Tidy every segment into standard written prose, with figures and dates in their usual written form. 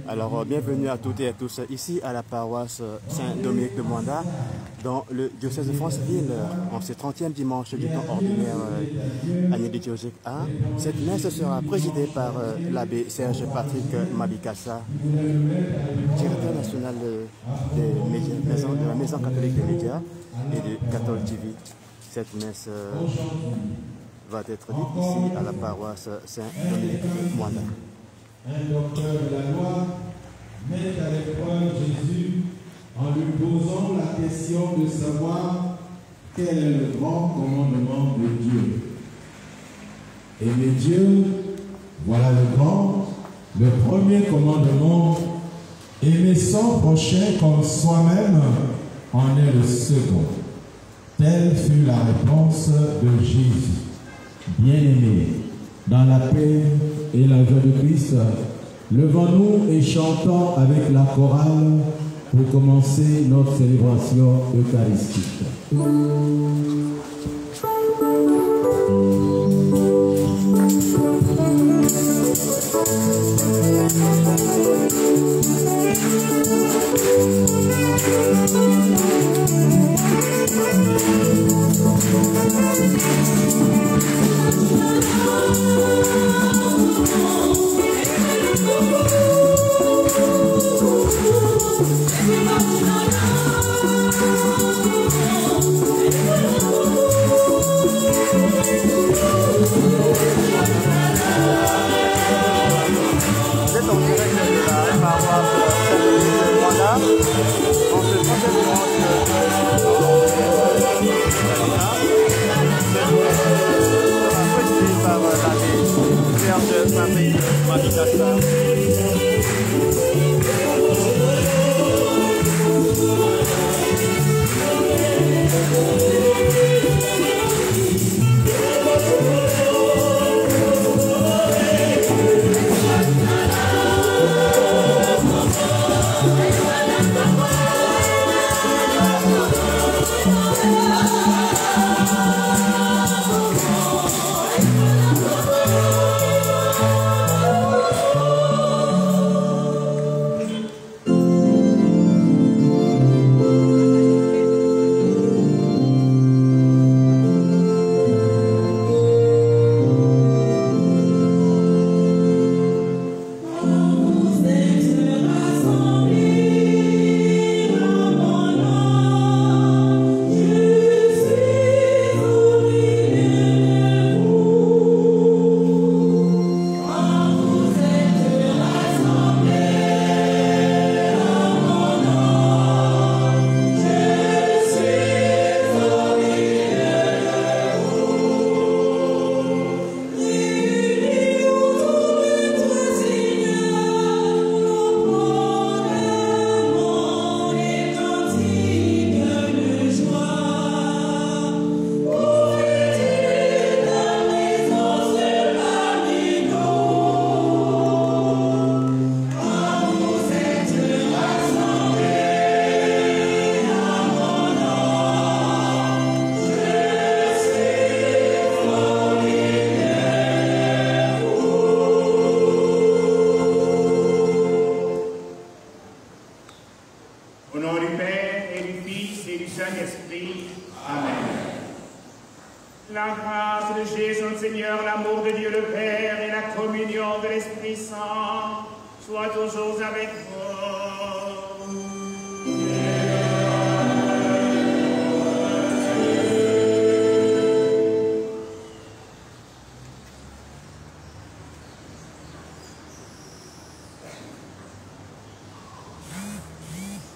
Alors, bienvenue à toutes et à tous ici à la paroisse Saint-Dominique de Mwanda, dans le diocèse de Franceville, en ce 30e dimanche du temps ordinaire, année liturgique A. Cette messe sera présidée par l'abbé Serge Patrick Mabikassa, directeur national des médias, de la Maison catholique des médias et de Catholic TV. Cette messe va être dite ici à la paroisse Saint-Dominique de Mwanda. Un docteur de la loi met à l'épreuve Jésus en lui posant la question de savoir quel est le grand commandement de Dieu. Aimer Dieu, voilà le grand, le premier commandement. Aimer son prochain comme soi-même en est le second. Telle fut la réponse de Jésus. Bien-aimés, dans la paix et la joie de Christ, levons-nous et chantons avec la chorale pour commencer notre célébration eucharistique.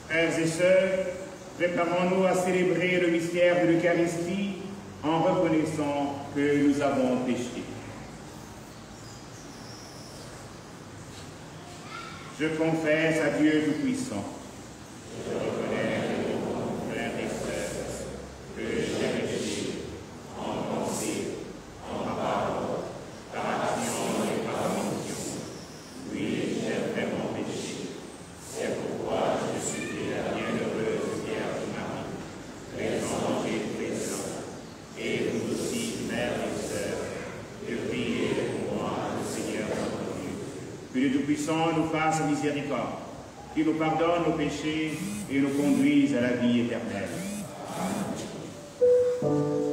Frères et sœurs, préparons-nous à célébrer le mystère de l'Eucharistie en reconnaissant que nous avons péché. Je confesse à Dieu Tout-Puissant. Je reconnais devant vous, frères et sœurs, que j'ai péché en pensée, en parole, par action et par omission. Oui, j'ai vraiment péché. C'est pourquoi je supplie la bienheureuse Vierge Marie, les anges et présents, et vous aussi, frères et sœurs, de prier pour moi, le Seigneur notre Dieu, que Tout-Puissant nous fasse miséricorde, qui nous pardonne nos péchés et nous conduise à la vie éternelle. Amen.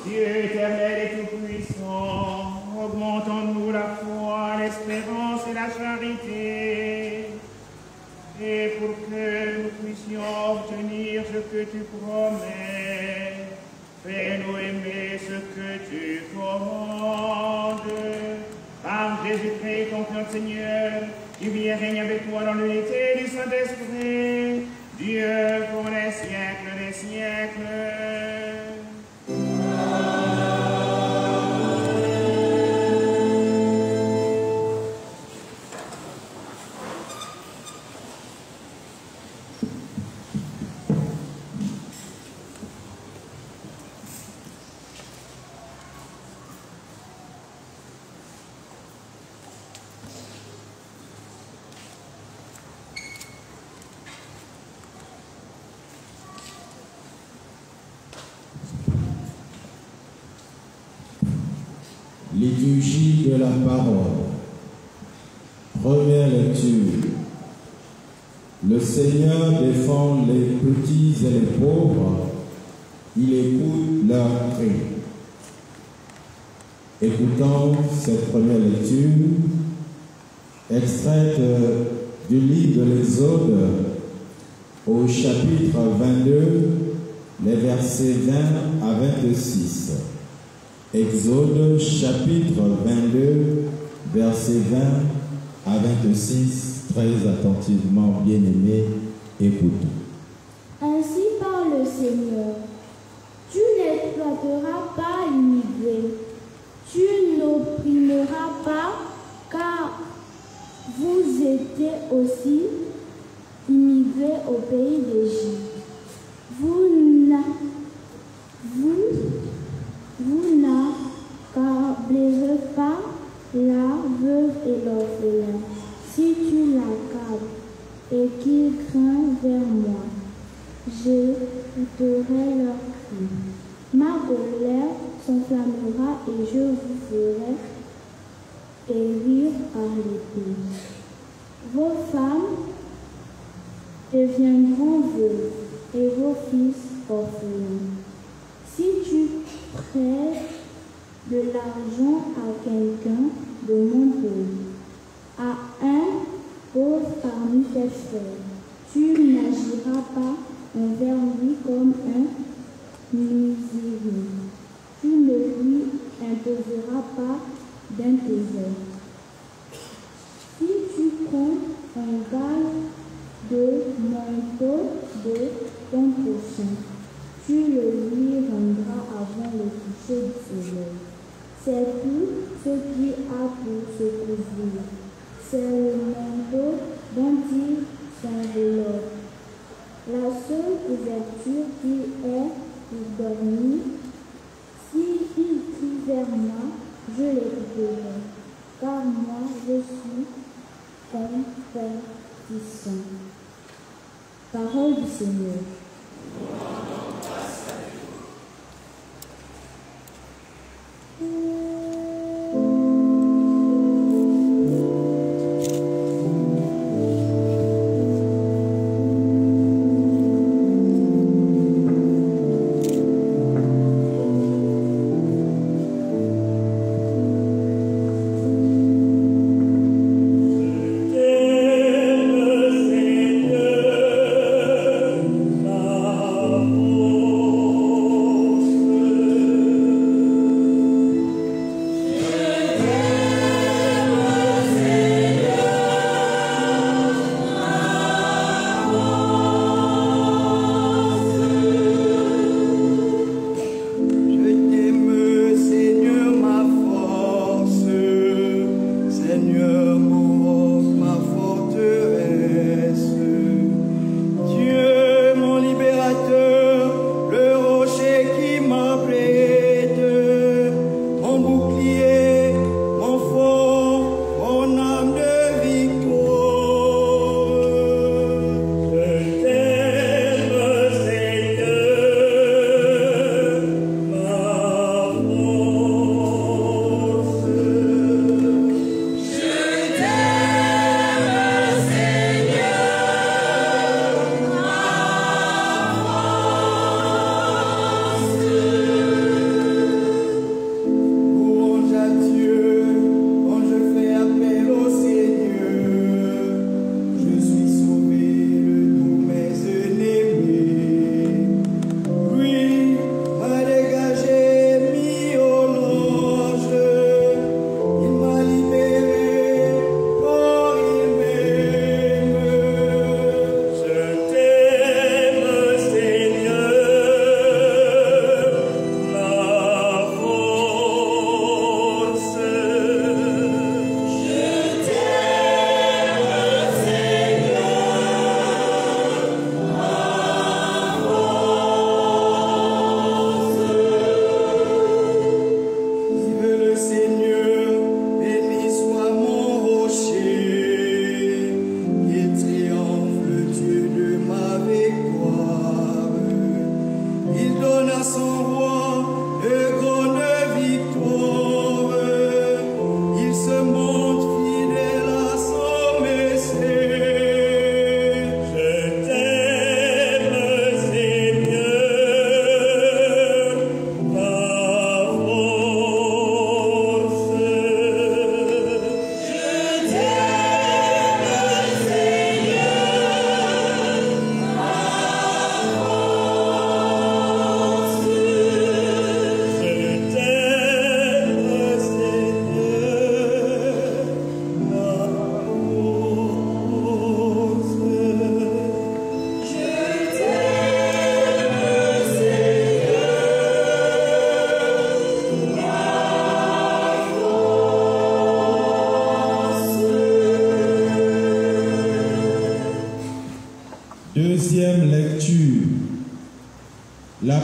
Dieu éternel et tout-puissant, augmente en nous la foi, l'espérance et la charité, et pour que nous puissions obtenir ce que tu promets, fais-nous aimer ce que tu commandes. Par Jésus-Christ, ton Père Seigneur, qui vit et règne avec toi dans l'unité du Saint-Esprit, Dieu pour les siècles des siècles. Liturgie de la parole. Première lecture. Le Seigneur défend les petits et les pauvres. Il écoute leurs cris. Écoutons cette première lecture, extraite du livre de l'Exode au chapitre 22, les versets 20 à 26. Exode chapitre 22, versets 20 à 26, très attentivement, bien-aimés, écoutons. Ainsi parle le Seigneur, tu n'exploiteras pas l'immigré, tu n'opprimeras pas, car vous étiez aussi immigrés au pays d'Égypte. Vous n'accablerez pas la veuve et l'orphelin. Si tu l'accables et qu'il craint vers moi, j'écouterai leurs cris. Ma colère s'enflammera et je vous ferai périr par l'épée. Vos femmes deviendront veuves et vos fils orphelins. Si tu prêtes de l'argent à quelqu'un de mon pays, à un pauvre parmi tes frères, tu n'agiras pas envers lui comme un misérable. Tu ne lui imposeras pas d'un trésor. Si tu prends un gage de manteau de ton prochain, tu le lui rendras avant le coucher du soleil. C'est tout ce qu'il a pour se couvrir. C'est le manteau dont il s'enveloppe. La seule couverture qui est pour dormir. S'il crie vers moi, je l'écouterai, car moi je suis compatissant. Parole du Seigneur. Seigneur,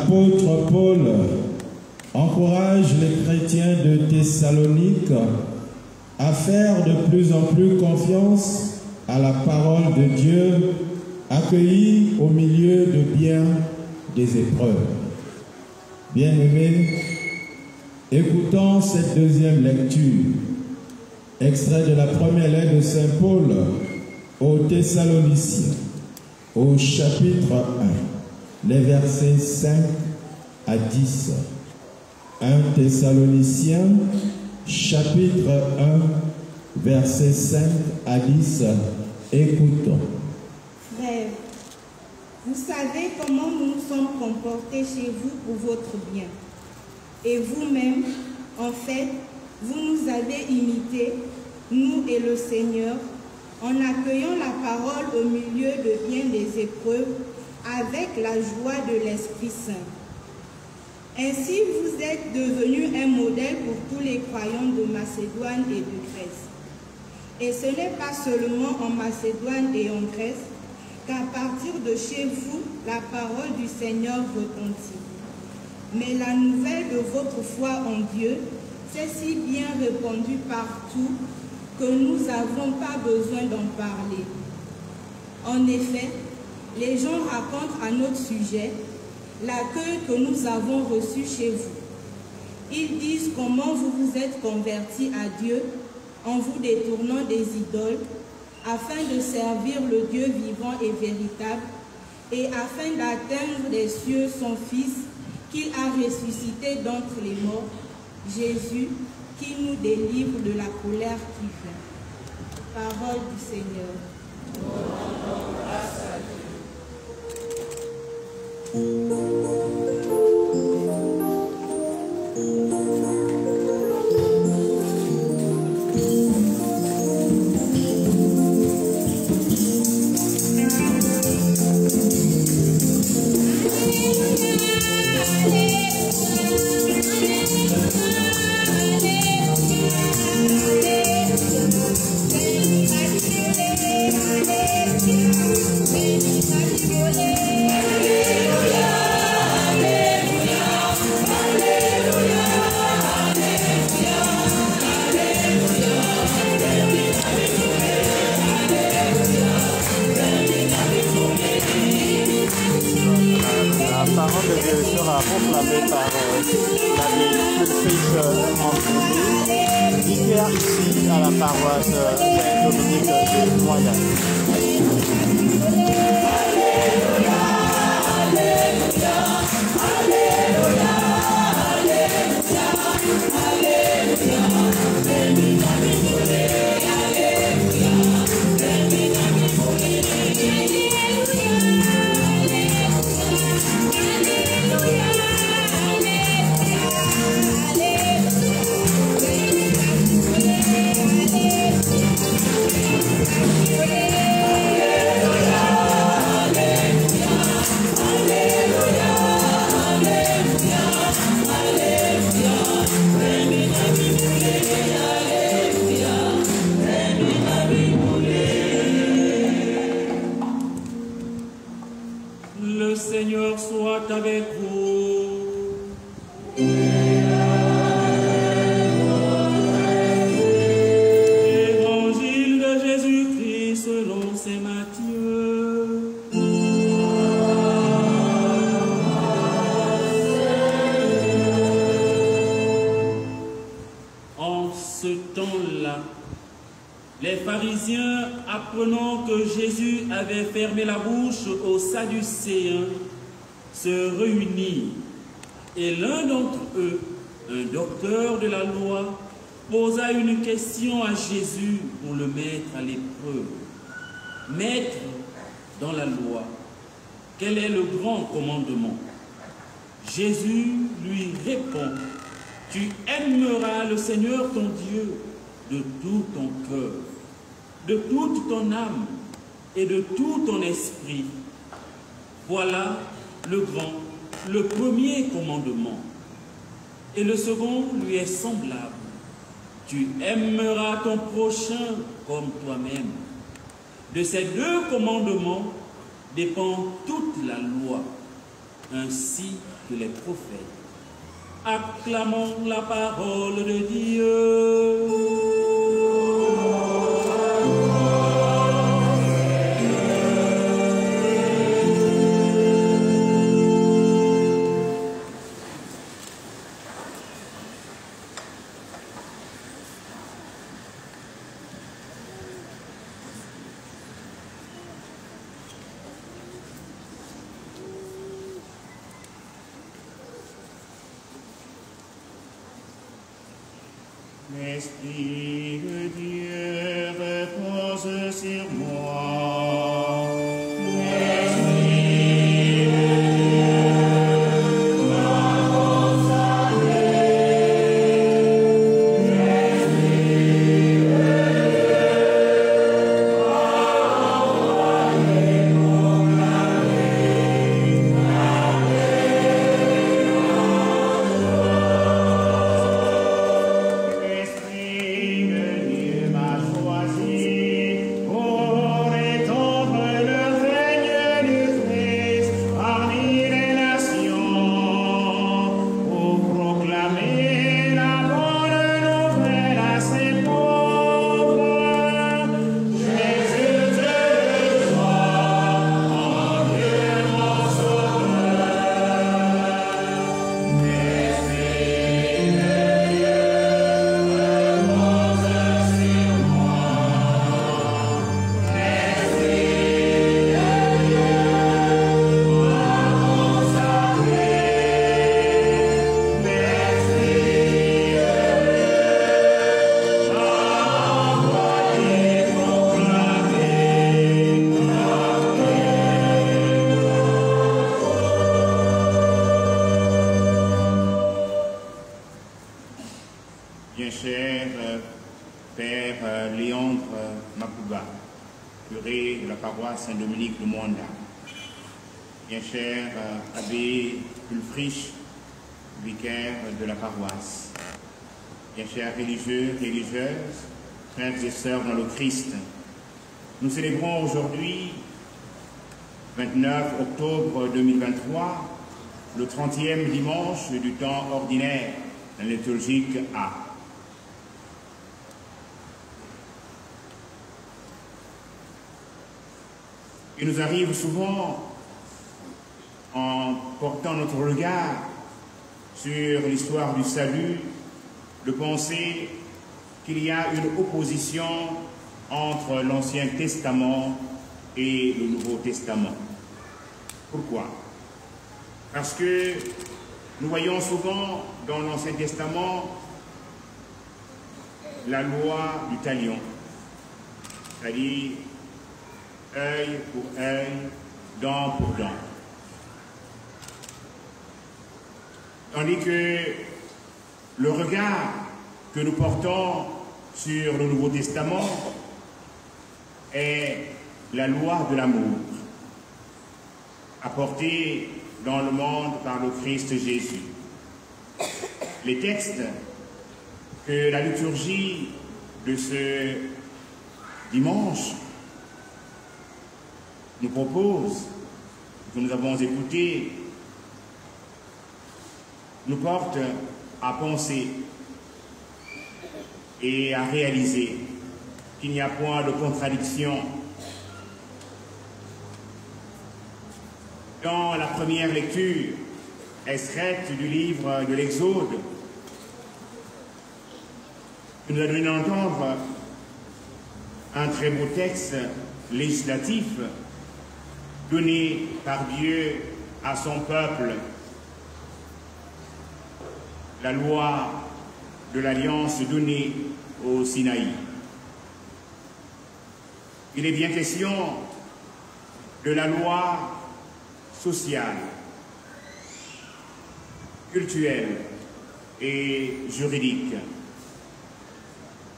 l'apôtre Paul encourage les chrétiens de Thessalonique à faire de plus en plus confiance à la parole de Dieu accueillie au milieu de bien des épreuves. Bien-aimés, écoutons cette deuxième lecture, extrait de la première lettre de Saint Paul aux Thessaloniciens, au chapitre 1, les versets 5 à 10. 1 Thessaloniciens, chapitre 1, versets 5 à 10. Écoutons. Frères, vous savez comment nous nous sommes comportés chez vous pour votre bien. Et vous-même, en fait, vous nous avez imités, nous et le Seigneur, en accueillant la parole au milieu de bien des épreuves avec la joie de l'Esprit Saint. Ainsi, vous êtes devenus un modèle pour tous les croyants de Macédoine et de Grèce. Et ce n'est pas seulement en Macédoine et en Grèce qu'à partir de chez vous, la parole du Seigneur retentit. Mais la nouvelle de votre foi en Dieu s'est si bien répandue partout que nous n'avons pas besoin d'en parler. En effet, les gens racontent à notre sujet l'accueil que nous avons reçu chez vous. Ils disent comment vous vous êtes convertis à Dieu en vous détournant des idoles, afin de servir le Dieu vivant et véritable, et afin d'atteindre des cieux son Fils, qu'il a ressuscité d'entre les morts, Jésus, qui nous délivre de la colère qui vient. Parole du Seigneur. Nous rendons grâce à Dieu. Proclamé par l'abbé Fulfich Anthony, vicaire ici à la paroisse Saint-Dominique de Moyenne. Le Seigneur soit avec vous. Évangile de Jésus-Christ selon saint Matthieu. En ce temps-là, les pharisiens, apprenant que Jésus avait fermé la bouche aux Sadducéens, se réunirent, et l'un d'entre eux, un docteur de la loi, posa une question à Jésus pour le mettre à l'épreuve. « Maître, dans la loi, quel est le grand commandement ?» Jésus lui répond, « Tu aimeras le Seigneur ton Dieu de tout ton cœur, de toute ton âme et de tout ton esprit. Voilà le grand, le premier commandement. Et le second lui est semblable. Tu aimeras ton prochain comme toi-même. De ces deux commandements dépend toute la loi. Ainsi, que les prophètes. Acclamons la parole de Dieu. L'Esprit de Dieu repose sur moi. L'Esprit de Dieu m'a consolé. L'Esprit de Dieu m'a envoyé proclamer L'Esprit de Dieu m'a choisi pour étendre le règne du Christ parmi les nations, pour proclamer la bonne nouvelle à ses pauvres. Jésus de joie en Dieu mon sauveur. L'Esprit de Dieu repose sur moi. L'Esprit de Dieu m'a consacré. L'Esprit de Dieu m'a envoyé proclamer Bien cher Père Léandre Makouba, curé de la paroisse Saint-Dominique de Mwanda, bien cher Abbé Ulfrich, vicaire de la paroisse, bien chers religieux, religieuses, frères et sœurs dans le Christ, nous célébrons aujourd'hui, 29 octobre 2023, le 30e dimanche du temps ordinaire, la liturgique A. Il nous arrive souvent, en portant notre regard sur l'histoire du salut, de penser qu'il y a une opposition entre l'Ancien Testament et le Nouveau Testament. Pourquoi? Parce que nous voyons souvent dans l'Ancien Testament la loi du talion, c'est-à-dire œil pour œil, dent pour dent. Tandis que le regard que nous portons sur le Nouveau Testament est la loi de l'amour, apportée dans le monde par le Christ Jésus. Les textes que la liturgie de ce dimanche nous propose, que nous avons écoutés, nous portent à penser et à réaliser qu'il n'y a point de contradiction. Dans la première lecture extraite du livre de l'Exode, nous allons donné d'entendre un très beau texte législatif donné par Dieu à son peuple, la loi de l'Alliance donnée au Sinaï. Il est bien question de la loi sociale, culturelle et juridique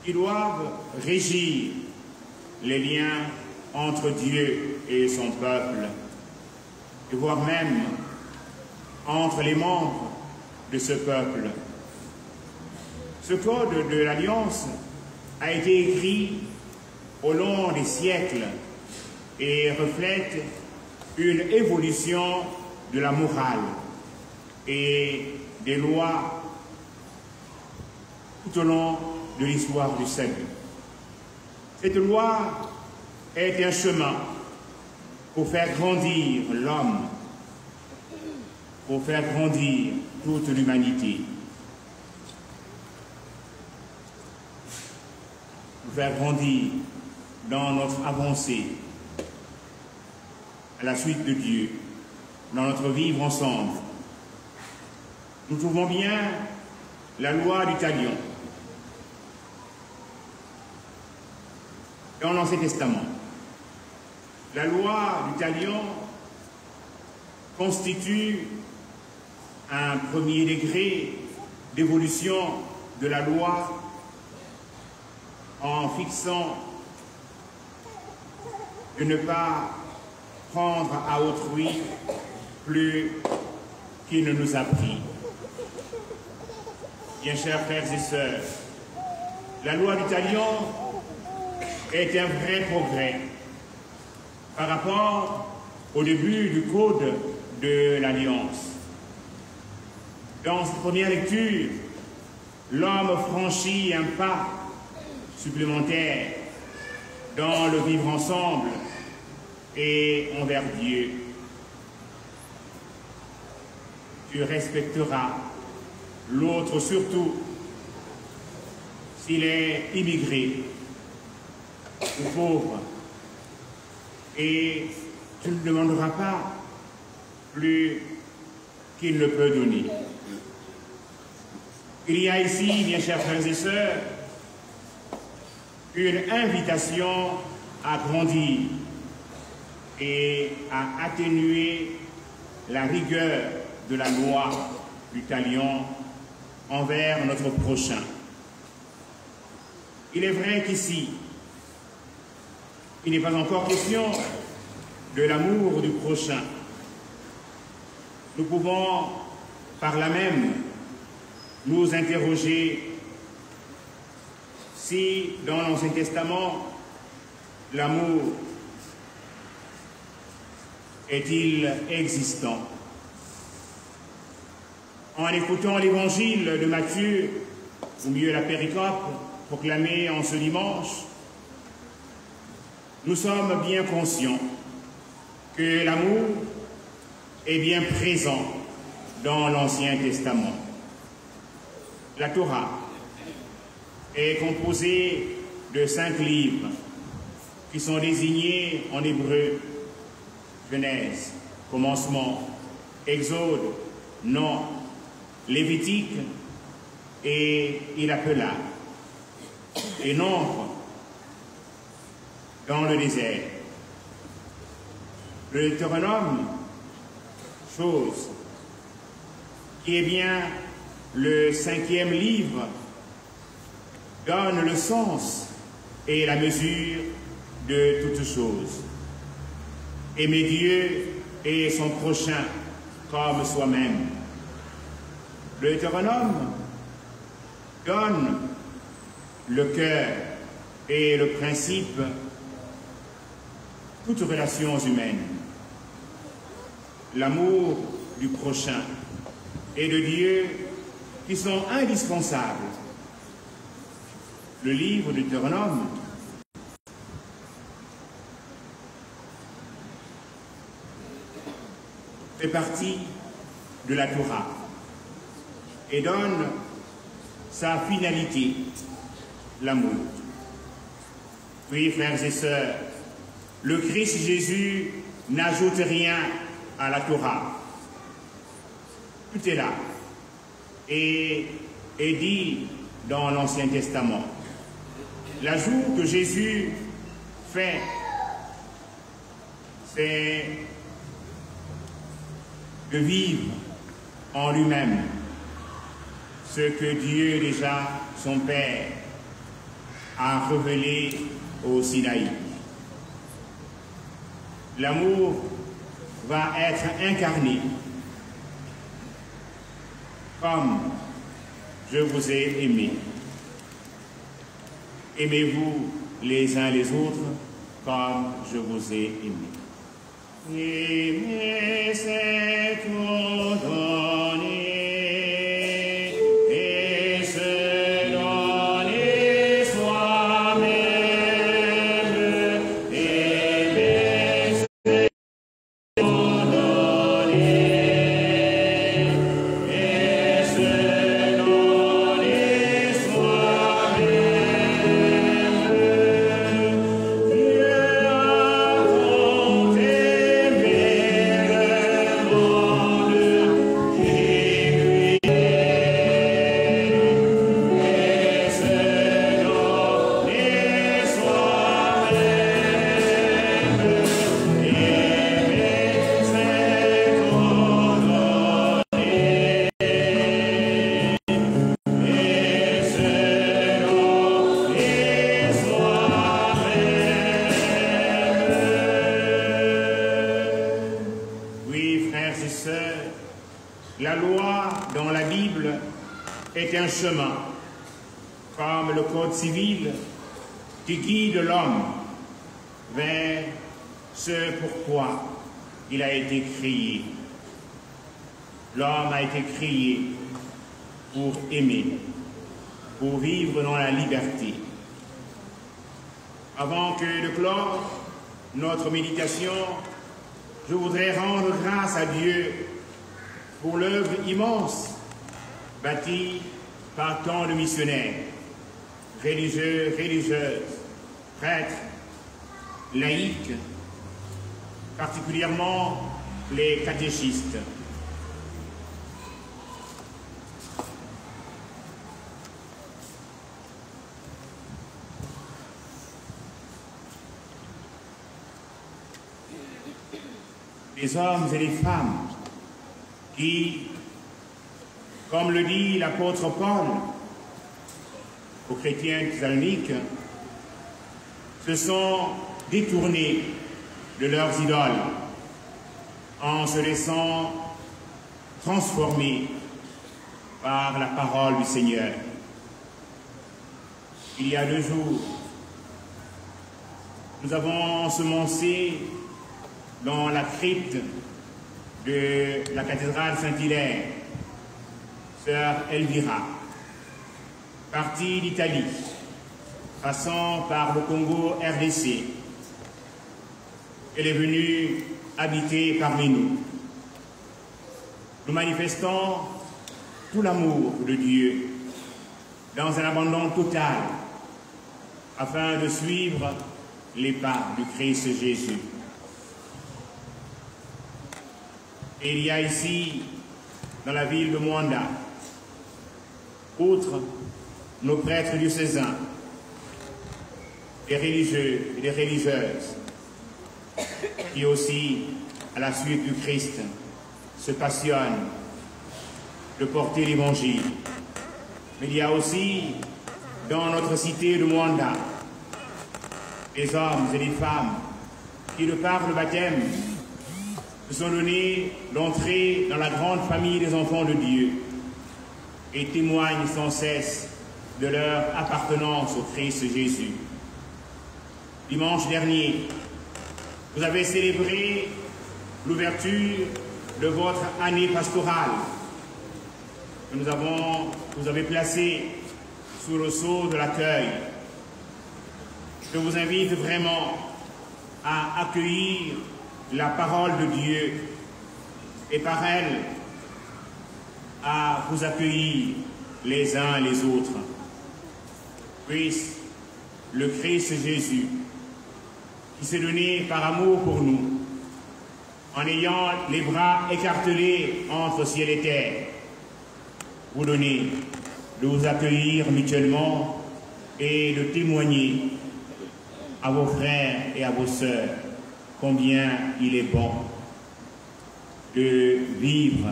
qui doivent régir les liens entre Dieu et son peuple, et voire même entre les membres de ce peuple. Ce code de l'Alliance a été écrit au long des siècles et reflète une évolution de la morale, et des lois tout au long de l'histoire du salut. Cette loi est un chemin pour faire grandir l'homme, pour faire grandir toute l'humanité, pour faire grandir dans notre avancée à la suite de Dieu, dans notre vivre ensemble. Nous trouvons bien la loi du talion dans l'Ancien Testament. La loi du talion constitue un premier degré d'évolution de la loi en fixant de ne pas prendre à autrui plus qu'il ne nous a pris. Bien chers frères et sœurs, la loi du talion est un vrai progrès par rapport au début du code de l'Alliance. Dans cette première lecture, l'homme franchit un pas supplémentaire dans le vivre ensemble et envers Dieu. Tu respecteras l'autre surtout s'il est immigré ou pauvre, et tu ne demanderas pas plus qu'il ne peut donner. Il y a ici, bien chers frères et sœurs, une invitation à grandir et à atténuer la rigueur de la loi du talion envers notre prochain. Il est vrai qu'ici, il n'est pas encore question de l'amour du prochain. Nous pouvons, par là même, nous interroger si, dans l'Ancien Testament, l'amour est-il existant? En écoutant l'évangile de Matthieu, ou mieux la péricope proclamée en ce dimanche, nous sommes bien conscients que l'amour est bien présent dans l'Ancien Testament. La Torah est composée de 5 livres qui sont désignés en hébreu Genèse, commencement, Exode, non, Lévitique, et il appela, et nombre dans le désert. Le Deutéronome, chose qui est bien le 5e livre, donne le sens et la mesure de toutes choses. Aimer Dieu et son prochain comme soi-même. Le Deutéronome donne le cœur et le principe toutes relations humaines. L'amour du prochain et de Dieu qui sont indispensables. Le livre du Deutéronome fait partie de la Torah et donne sa finalité, l'amour. Oui, frères et sœurs, le Christ Jésus n'ajoute rien à la Torah. Tout est là et est dit dans l'Ancien Testament. L'ajout que Jésus fait, c'est de vivre en lui-même ce que Dieu déjà, son Père, a révélé au Sinaï. L'amour va être incarné comme je vous ai aimé. Aimez-vous les uns les autres comme je vous ai aimé. Aimer, c'est tout donner. est un chemin, comme le code civil qui guide l'homme vers ce pourquoi il a été créé. L'homme a été créé pour aimer, pour vivre dans la liberté. Avant que de clore notre méditation, je voudrais rendre grâce à Dieu pour l'œuvre immense bâtie par tant de missionnaires, religieux, religieuses, prêtres, laïcs, particulièrement les catéchistes. Les hommes et les femmes qui, comme le dit l'apôtre Paul aux chrétiens thessaloniques, se sont détournés de leurs idoles en se laissant transformer par la parole du Seigneur. Il y a 2 jours, nous avons ensemencé dans la crypte de la cathédrale Saint-Hilaire, sœur Elvira, partie d'Italie, passant par le Congo RDC. Elle est venue habiter parmi nous. Nous manifestons tout l'amour de Dieu dans un abandon total afin de suivre les pas du Christ Jésus. Et il y a ici, dans la ville de Mwanda, outre nos prêtres diocésains, des religieux et des religieuses, qui aussi, à la suite du Christ, se passionnent de porter l'Évangile. Mais il y a aussi, dans notre cité de Mwanda, des hommes et des femmes qui, de par le baptême, se sont donnés l'entrée dans la grande famille des enfants de Dieu et témoignent sans cesse de leur appartenance au Christ Jésus. Dimanche dernier, vous avez célébré l'ouverture de votre année pastorale que vous avez placée sous le sceau de l'accueil. Je vous invite vraiment à accueillir la parole de Dieu et par elle à vous accueillir les uns les autres. Puisse le Christ Jésus, qui s'est donné par amour pour nous, en ayant les bras écartelés entre ciel et terre, vous donner de vous accueillir mutuellement et de témoigner à vos frères et à vos sœurs combien il est bon de vivre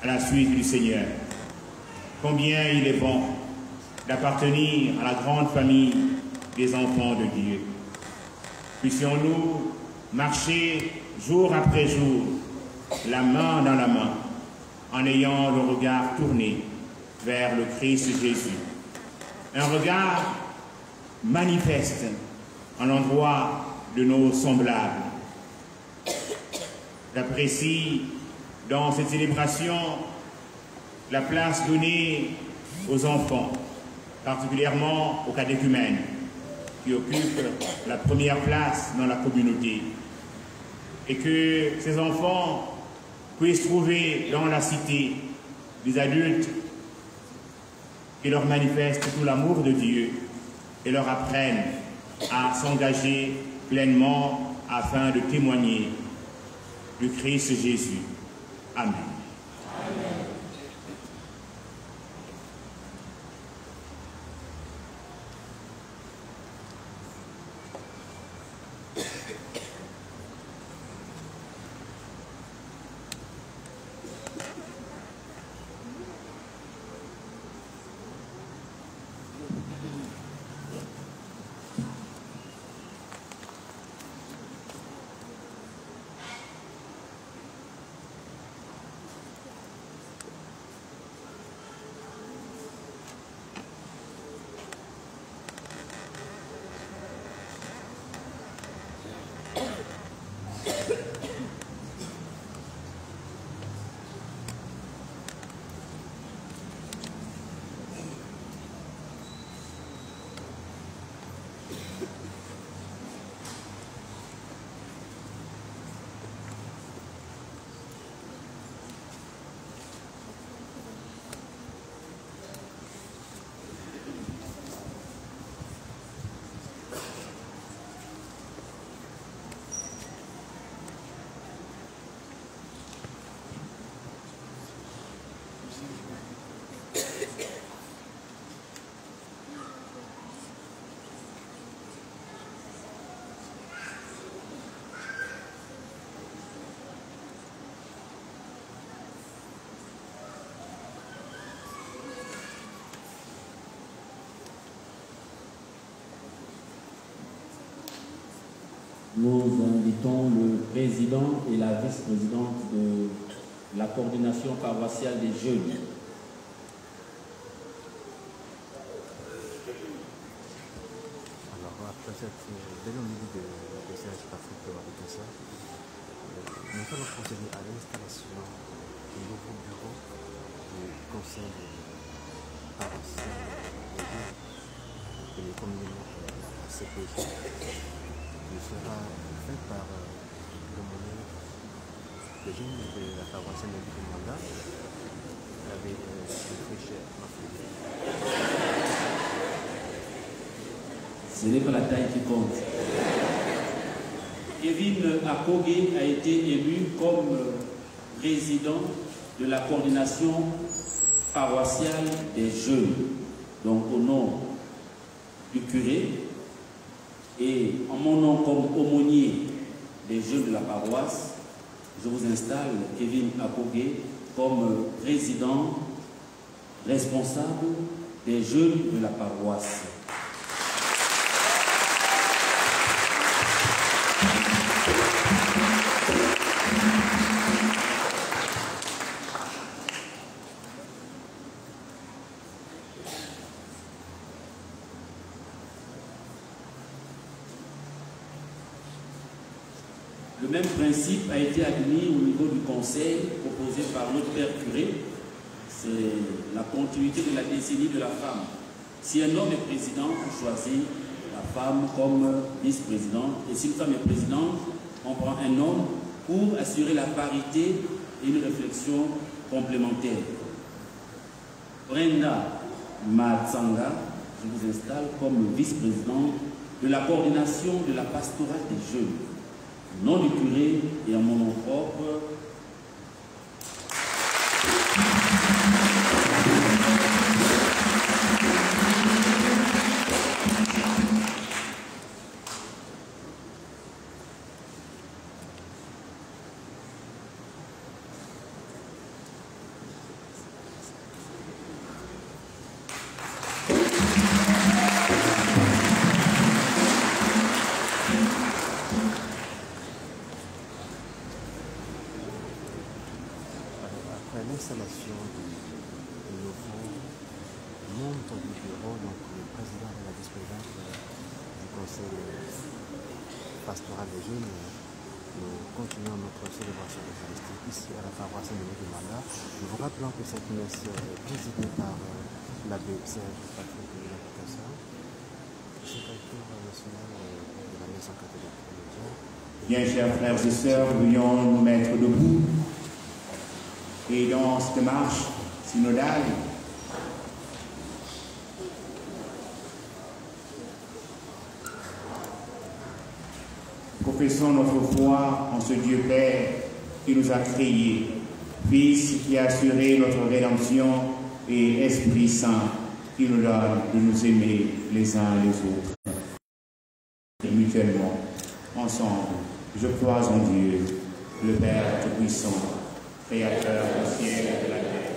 à la suite du Seigneur, combien il est bon d'appartenir à la grande famille des enfants de Dieu. Puissions-nous marcher jour après jour, la main dans la main, en ayant le regard tourné vers le Christ Jésus. Un regard manifeste en l'endroit de nos semblables. J'apprécie dans cette célébration la place donnée aux enfants, particulièrement aux catéchumènes, qui occupent la première place dans la communauté. Et que ces enfants puissent trouver dans la cité des adultes qui leur manifestent tout l'amour de Dieu et leur apprennent à s'engager pleinement afin de témoigner du Christ Jésus. Amen. Amen. nous invitons le président et la vice-présidente de la coordination paroissiale des jeunes. Alors, après cette belle homélie de Serge Patrick Abekassa, nous allons procéder à l'installation du nouveau bureau du conseil paroissial des jeunes, appelé communément CPJ, qui sera fait par l'aumônier des jeunes de la paroisse de Mwanda, avec le très cher Mafoué. Ce n'est pas la taille qui compte. Kevin Akogé a été élu comme président de la coordination paroissiale des jeunes. Donc au nom du curé et en mon nom comme aumônier des jeunes de la paroisse, je vous installe Kevin Akogé comme président responsable des jeunes de la paroisse. Le même principe a été admis au niveau du conseil proposé par notre père curé. C'est la continuité de la décennie de la femme. Si un homme est président, on choisit la femme comme vice-présidente. Et si une femme est présidente, on prend un homme pour assurer la parité et une réflexion complémentaire. Brenda Matsanga, je vous installe comme vice-présidente de la coordination de la pastorale des jeunes. Au nom du curé et en mon nom propre, l'installation du nouveau membre du bureau, donc le président et la vice-présidente du conseil pastoral des jeunes, nous continuons notre célébration eucharistique ici à la paroisse de Mwanda. Nous vous rappelons que cette messe est présidée par l'abbé Serge Patrick Abekassa, secrétaire national de la Maison catholique chrétienne. Bien, chers frères et sœurs, veuillons nous mettre debout. Et dans cette marche synodale, professons notre foi en ce Dieu Père qui nous a créés, Fils qui a assuré notre rédemption et Esprit Saint qui nous donne de nous aimer les uns les autres. Et mutuellement, ensemble, je crois en Dieu, le Père Tout-Puissant, Créateur du ciel et de la terre,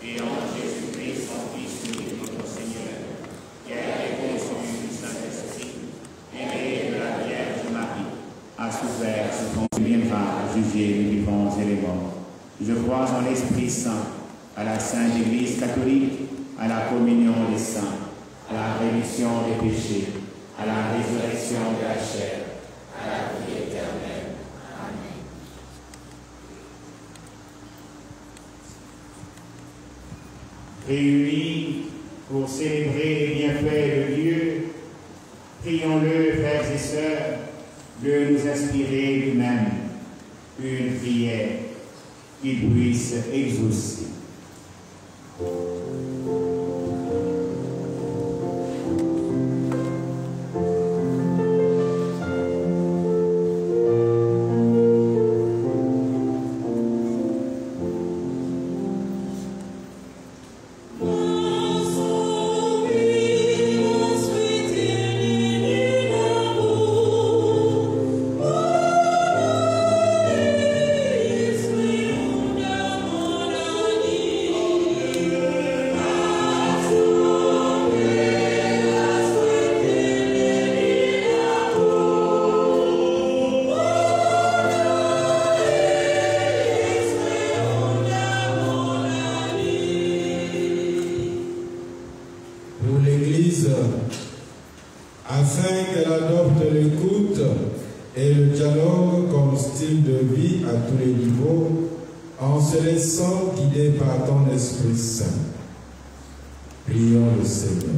et en Jésus-Christ, son Fils unique, notre Seigneur, qui a été conçu du Saint-Esprit, aimé de la Vierge Marie, a souffert ce qu'on viendra juger les vivants et les morts. Je crois en l'Esprit Saint, à la Sainte Église catholique, à la communion des saints, à la rémission des péchés, à la résurrection de la chair, à la vie éternelle. Amen. Réunis pour célébrer les bienfaits de Dieu, prions-le, frères et sœurs, de nous inspirer lui-même une prière qu'il puisse exaucer. Thank you. afin qu'elle adopte l'écoute et le dialogue comme style de vie à tous les niveaux, en se laissant guider par ton Esprit Saint. Prions le Seigneur.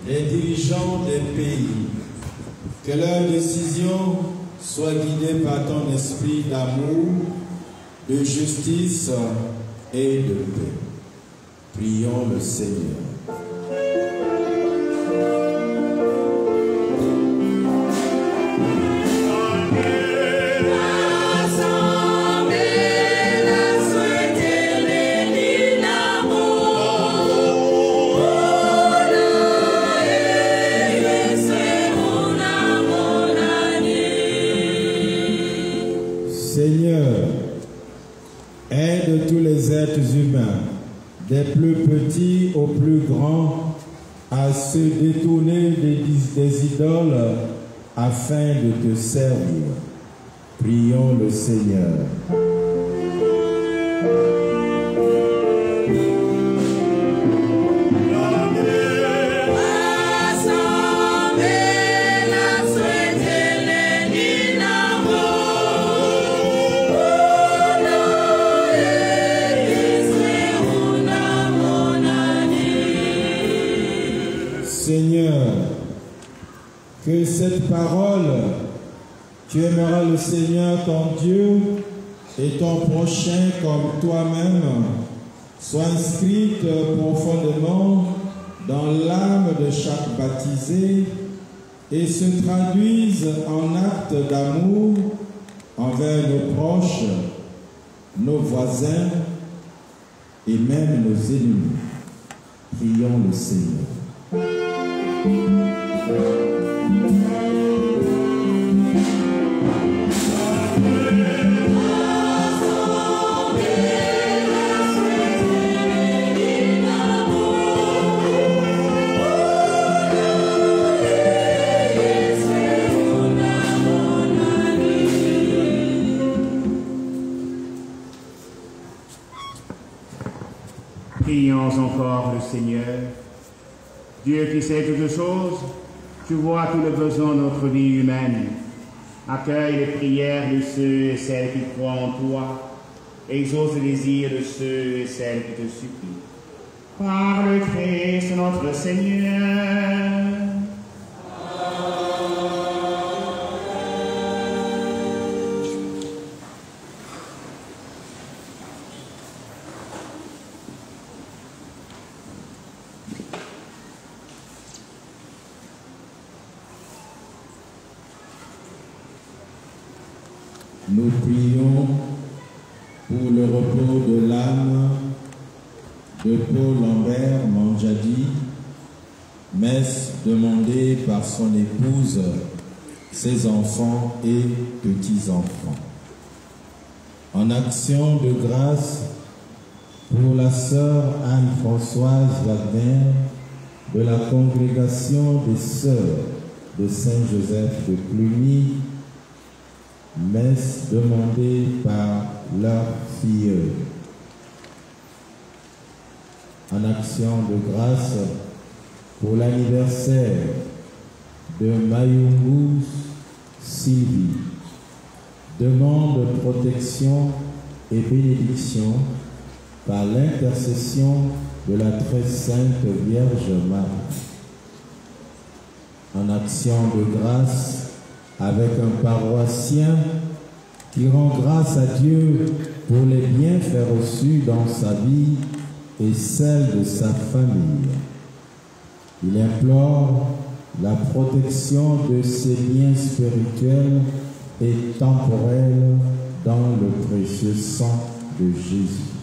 Les dirigeants des pays, que leurs décisions soient guidées par ton esprit d'amour, de justice et de paix. Prions le Seigneur. Des plus petits aux plus grands, à se détourner des idoles afin de te servir. Prions le Seigneur. Que cette parole, tu aimeras le Seigneur ton Dieu et ton prochain comme toi-même, soit inscrite profondément dans l'âme de chaque baptisé et se traduise en actes d'amour envers nos proches, nos voisins et même nos ennemis. Prions le Seigneur. Prions encore le Seigneur. Dieu qui sait toutes choses, tu vois tout le besoin de notre vie humaine. Accueille les prières de ceux et celles qui croient en toi. Exauce les désirs de ceux et celles qui te supplient. Par le Christ notre Seigneur. Nous prions pour le repos de l'âme de Paul Lambert Manjadi, messe demandée par son épouse, ses enfants et petits-enfants. En action de grâce pour la sœur Anne-Françoise Wagner de la congrégation des sœurs de Saint-Joseph de Cluny, messe demandée par leur filleule. En action de grâce pour l'anniversaire de Mayungu Sylvie, demande de protection et bénédiction par l'intercession de la très sainte Vierge Marie. En action de grâce avec un paroissien qui rend grâce à Dieu pour les bienfaits reçus dans sa vie et celle de sa famille. Il implore la protection de ses biens spirituels et temporels dans le précieux sang de Jésus.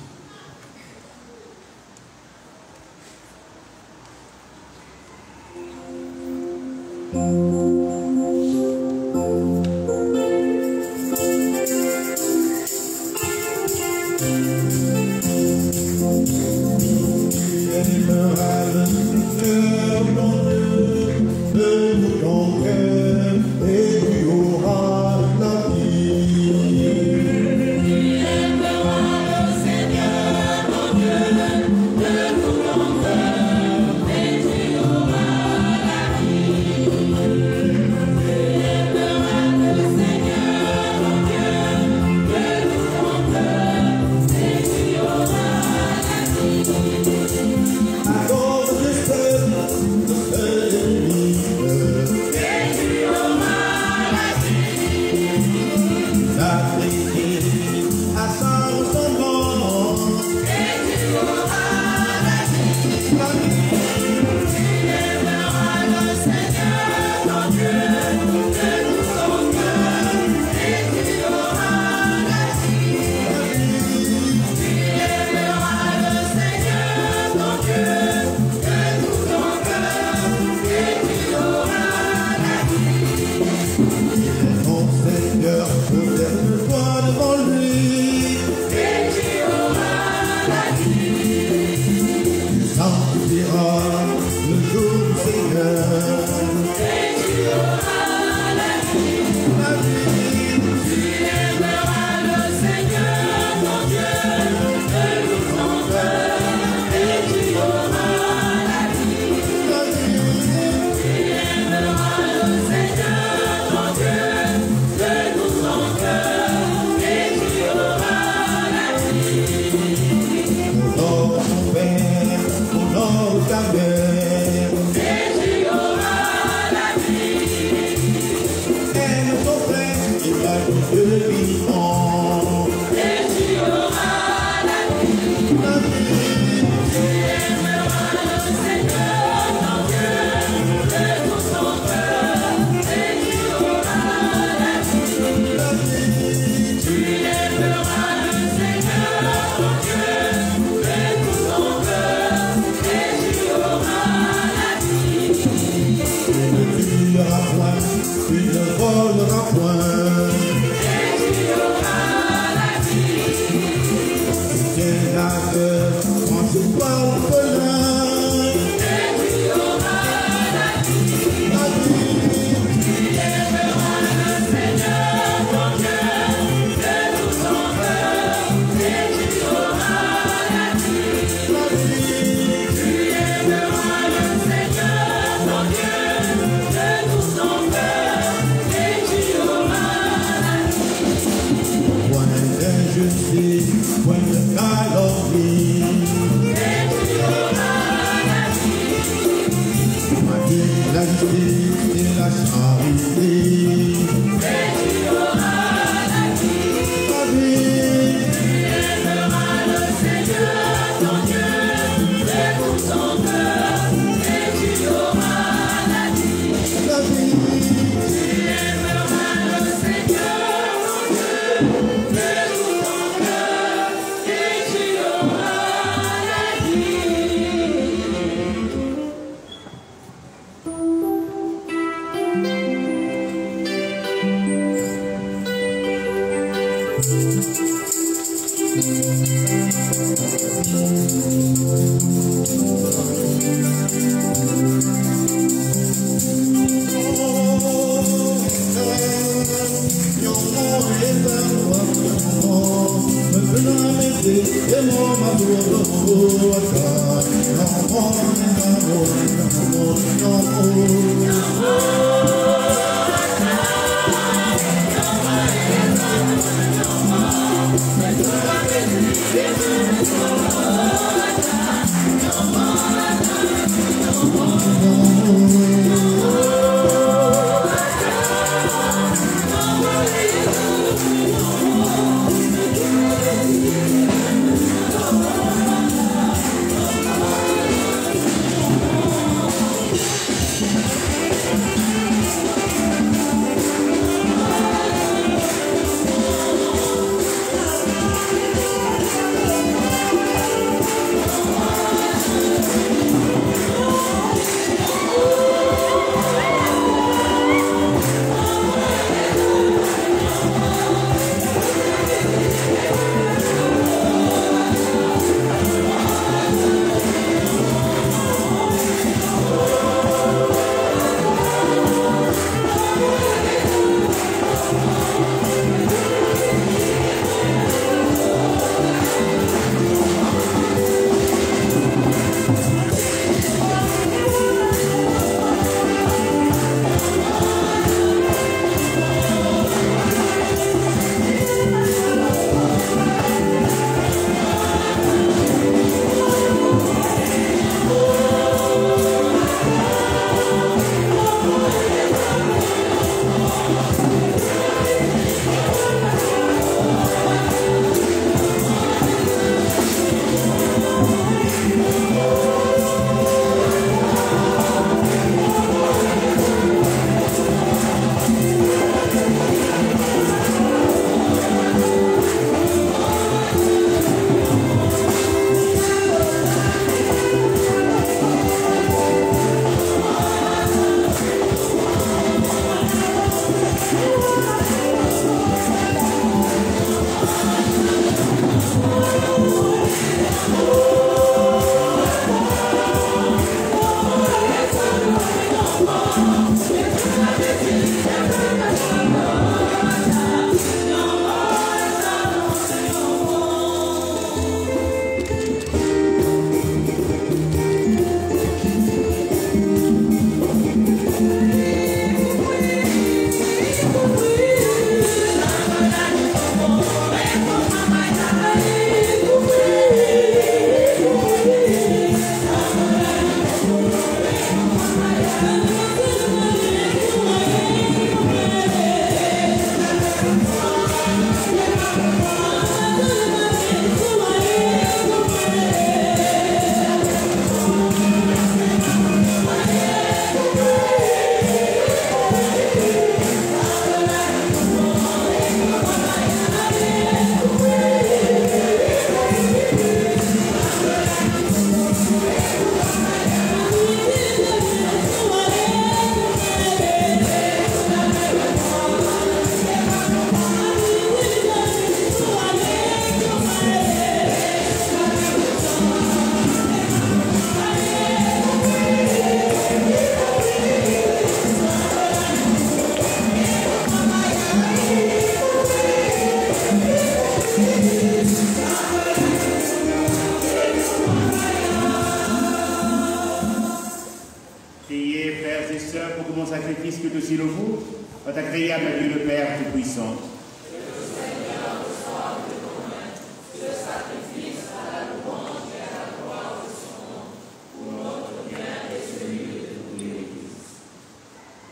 et sœurs, pour que mon sacrifice que aussi le vous soit agréable à Dieu le Père Tout-Puissant.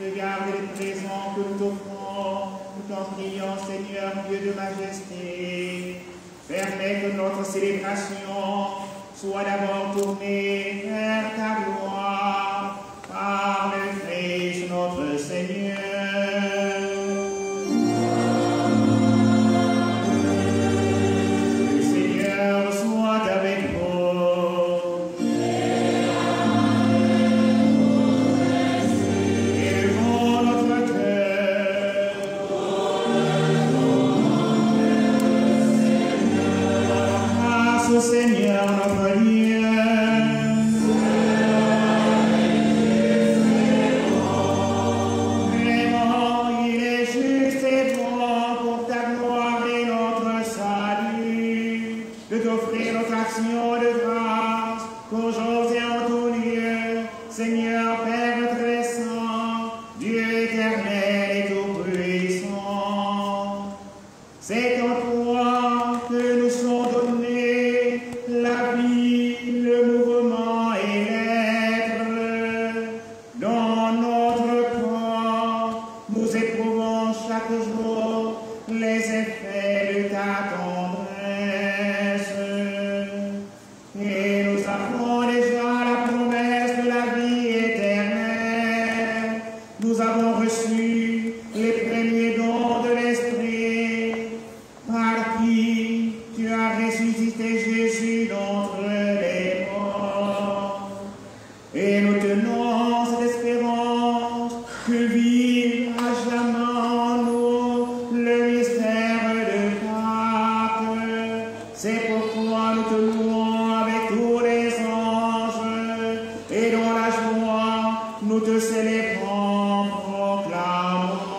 Regarde les présents que nous t'offrons, tout en priant, Seigneur, Dieu de majesté. Permets que notre célébration soit d'abord tournée vers ta gloire, par le Christ notre Seigneur. Le Seigneur soit avec vous. Élevons notre cœur. Grâce au Seigneur notre Dieu. Vraiment, il est juste et bon pour ta gloire et notre salut, de t'offrir notre action de grâce pour jours et en tout lieu, Seigneur Père très saint, Dieu éternel et tout-puissant. C'est en toi que nous sont donnés la vie, le mouvement et l'être. Dans notre corps, nous éprouvons chaque jour les effets de ta tendresse. Et nous avons déjà la promesse de la vie éternelle. Nous avons reçu les premiers dons de l'Esprit, par qui tu as ressuscité Jésus d'entre les morts. Et nous tenons cette espérance que vive à jamais en nous le mystère de Pâques. C'est pourquoi nous te louons avec tous les anges, et dans la joie nous te célébrons, proclamons.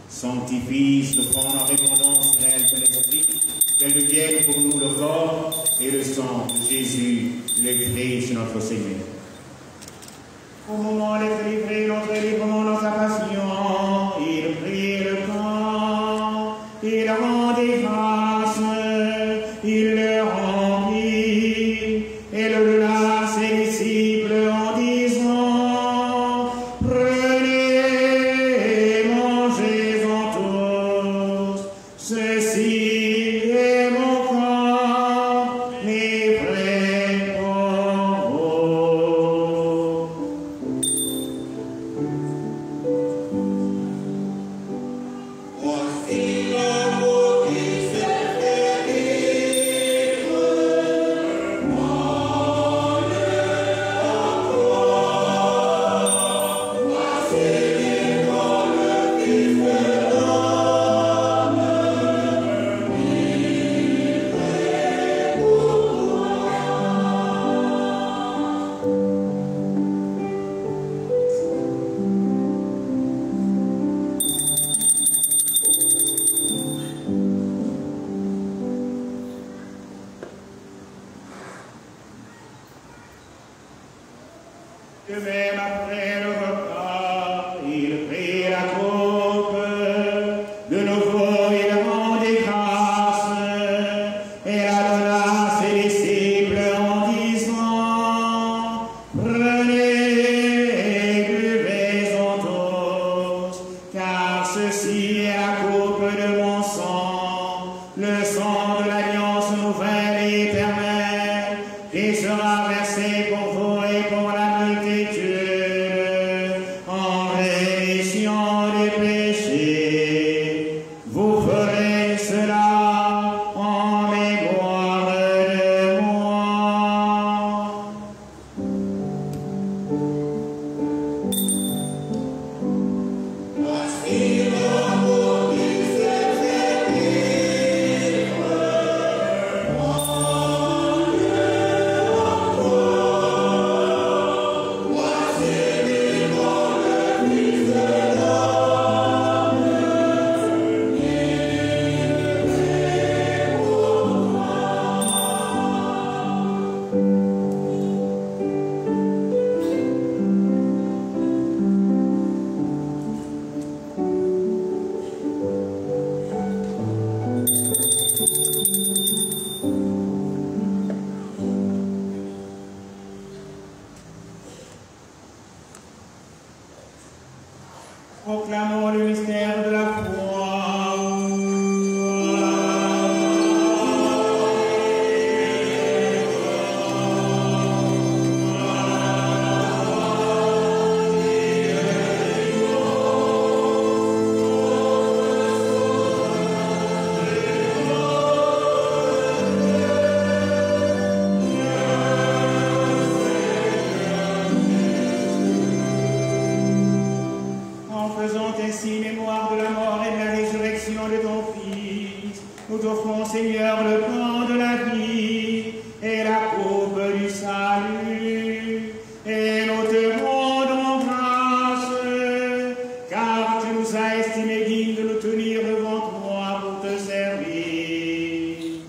Sanctifie le prendre en répondance réelle de l'Esprit, qu'elle devienne pour nous le corps et le sang de Jésus, le Christ notre Seigneur. Au moment d'être livré notre librement dans sa passion, il prit le pain, il rendit grâce, il le remplit et le donna à ses disciples en disant: prenez et mangez-en tous, ceci est mon corps livré pour vous. Voici l'amour qui se fait vivre, moi le encore. Voici libre le Fils de l'homme, livré pour De même après le repas, il prit la coupe, de nouveau il rendit grâce, et la donna à ses disciples en disant: prenez et buvez-en tous, car ceci est la coupe de mon sang, le sang de l'alliance nouvelle et éternelle, qui sera versé pour vous et pour la multitude, en rémission des péchés. Vous ferez cela en mémoire de moi. Voici l'amour qui se fait vivre, moi le encore. Voici libre le Fils de l'homme, livré pour moi. Proclamons le mystère de la foi. En faisant ainsi mémoire de la mort et de la résurrection de ton Fils, nous t'offrons, Seigneur, le pain de la vie et la coupe du salut. Et nous te rendons grâce, car tu nous as estimés dignes de nous tenir devant toi pour te servir.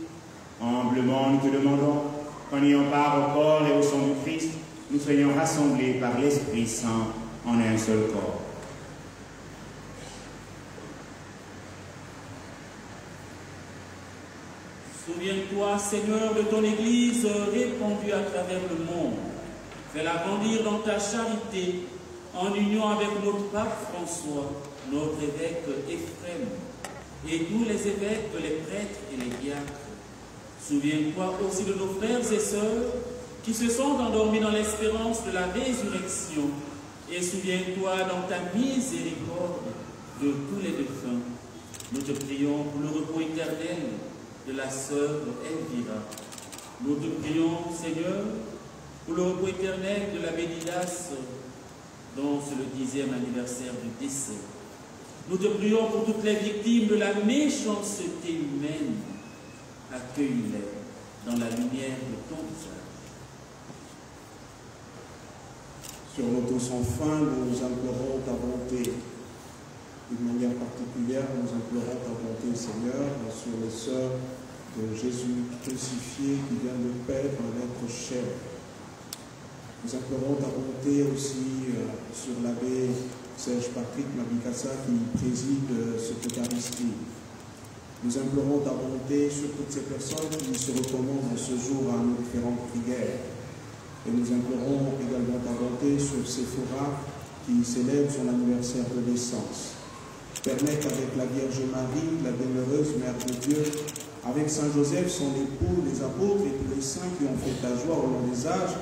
Humblement, nous te demandons qu'en ayant part au corps et au sang du Christ, nous soyons rassemblés par l'Esprit Saint en un seul corps. Souviens-toi, Seigneur, de ton Église répandue à travers le monde. Fais-la grandir dans ta charité, en union avec notre pape François, notre évêque Éphrem, et tous les évêques, les prêtres et les diacres. Souviens-toi aussi de nos frères et sœurs qui se sont endormis dans l'espérance de la résurrection. Et souviens-toi dans ta miséricorde de tous les défunts. Nous te prions pour le repos éternel de la sœur Elvira. Nous te prions, Seigneur, pour le repos éternel de l'abbé Didas, dont c'est le 10e anniversaire du décès. Nous te prions pour toutes les victimes de la méchanceté humaine. Accueille-les dans la lumière de ton visage. Sur nous tous enfin, nous implorons ta bonté. D'une manière particulière, nous implorons ta bonté, Seigneur, sur les sœurs de Jésus crucifié qui vient de perdre l'être cher. Nous implorons ta bonté aussi sur l'abbé Serge Patrick Mabikassa qui préside cette Eucharistie. Nous implorons ta bonté sur toutes ces personnes qui se recommandent ce jour à nos différentes prières. Et nous implorons également ta bonté sur Séphora qui célèbre son anniversaire de naissance. Permets qu'avec la Vierge Marie, la bienheureuse Mère de Dieu, avec Saint Joseph, son époux, les apôtres et tous les saints qui ont fait ta joie au long des âges,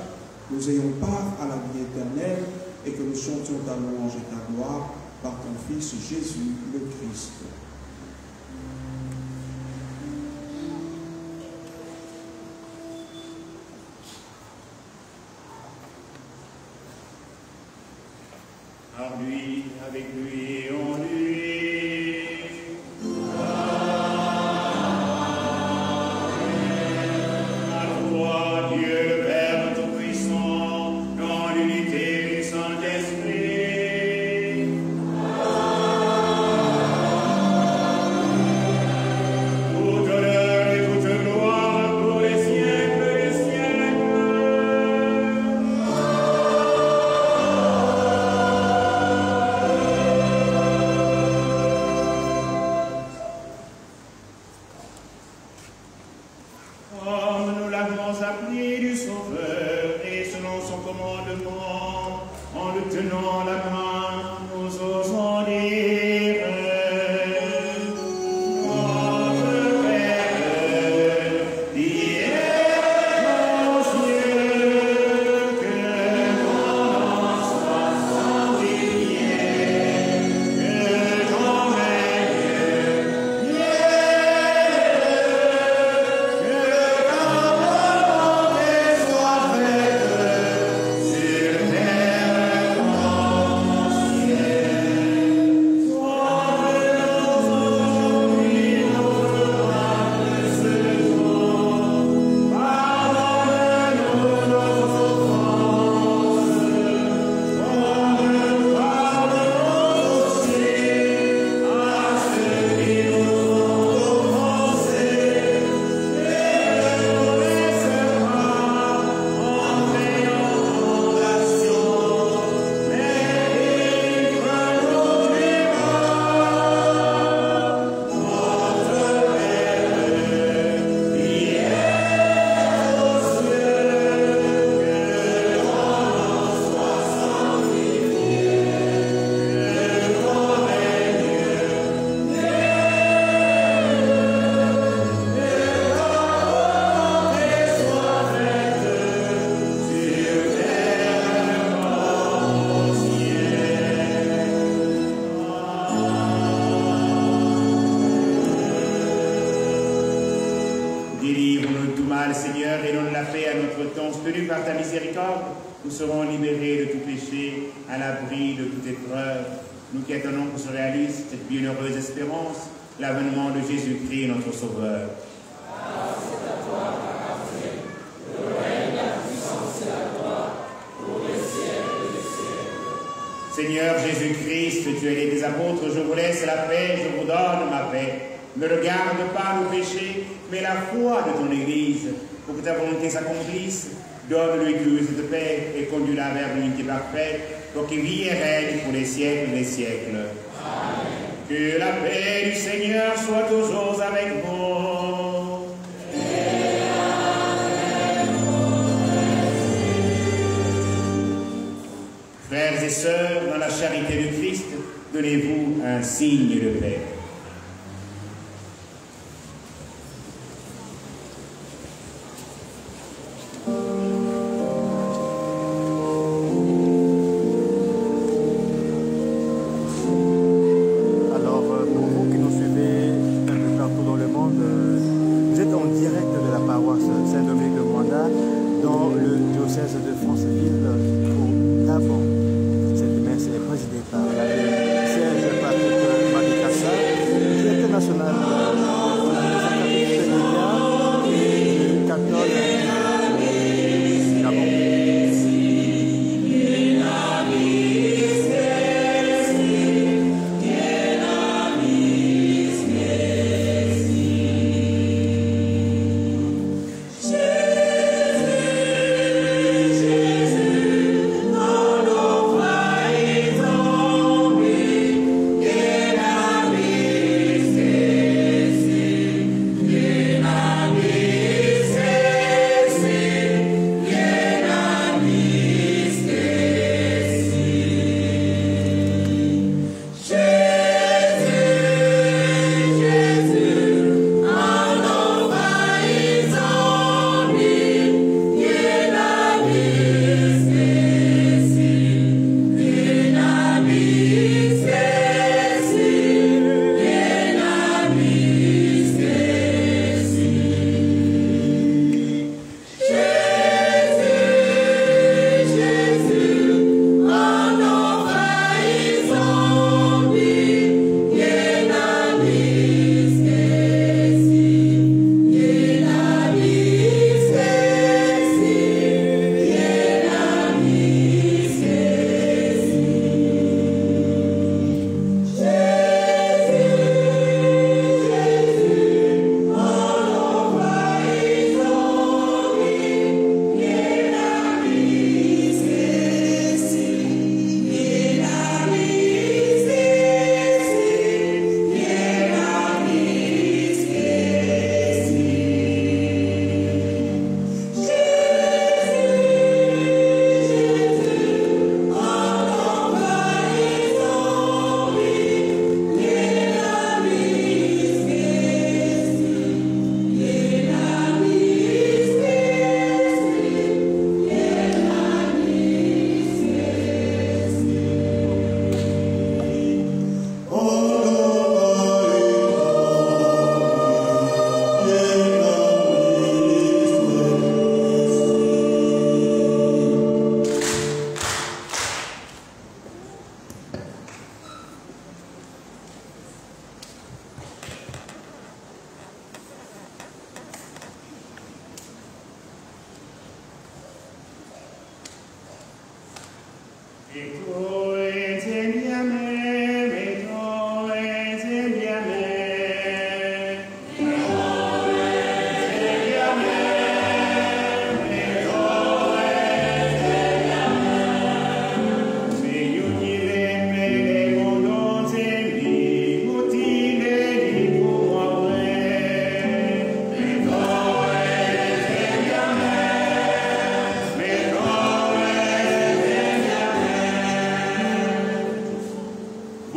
nous ayons part à la vie éternelle et que nous chantions ta louange et ta gloire par ton Fils Jésus le Christ. Par lui, avec lui et en lui. À toi, Dieu le Père Tout-Puissant, dans l'unité du Saint-Esprit. Toute honneur et toute gloire pour les siècles des siècles. Comme nous l'avons appris du Sauveur et selon son commandement, en le tenant la main, nous osons dire Notre Père, qui es aux cieux, que ton nom soit sanctifié, que ton règne Délivre-nous de tout mal, Seigneur, et donne la paix à notre temps. Soutenus par ta miséricorde, nous serons libérés de tout péché, à l'abri de toute épreuve. Nous qui attendons que se réalise cette bienheureuse espérance, l'avènement de Jésus-Christ, notre Sauveur. Seigneur Jésus-Christ, tu es des apôtres, je vous laisse la paix, je vous donne ma paix. Ne regarde pas nos péchés, mais la foi de ton Église, pour que ta volonté s'accomplisse. Donne-lui tous cette paix et conduis-la vers l'unité parfaite, pour qu'il vit et règne pour les siècles des siècles. Amen. Que la paix du Seigneur soit toujours avec vous. Frères et sœurs, dans la charité du Christ, donnez-vous un signe de paix. Cette messe est présidée par l'abbé Serge Patrick Mabikassa,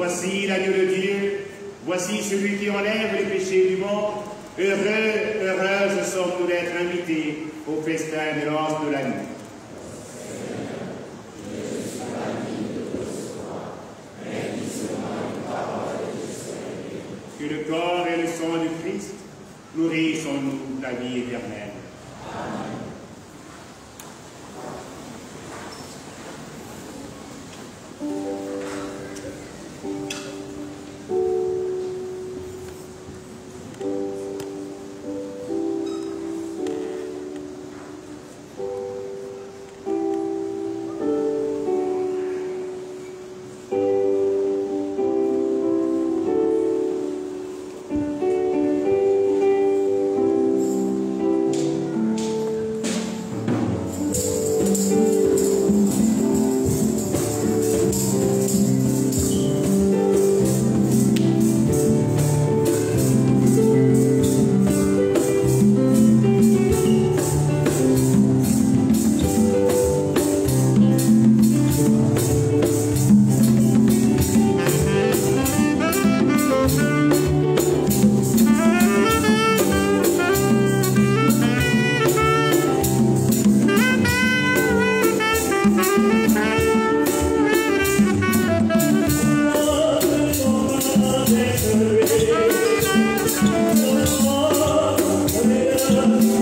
Voici l'agneau de Dieu, voici celui qui enlève les péchés du monde. Heureuses sommes-nous d'être invités au festin de l'ange de la nuit. Que le corps et le sang du Christ nourrissent en nous la vie éternelle. Amen.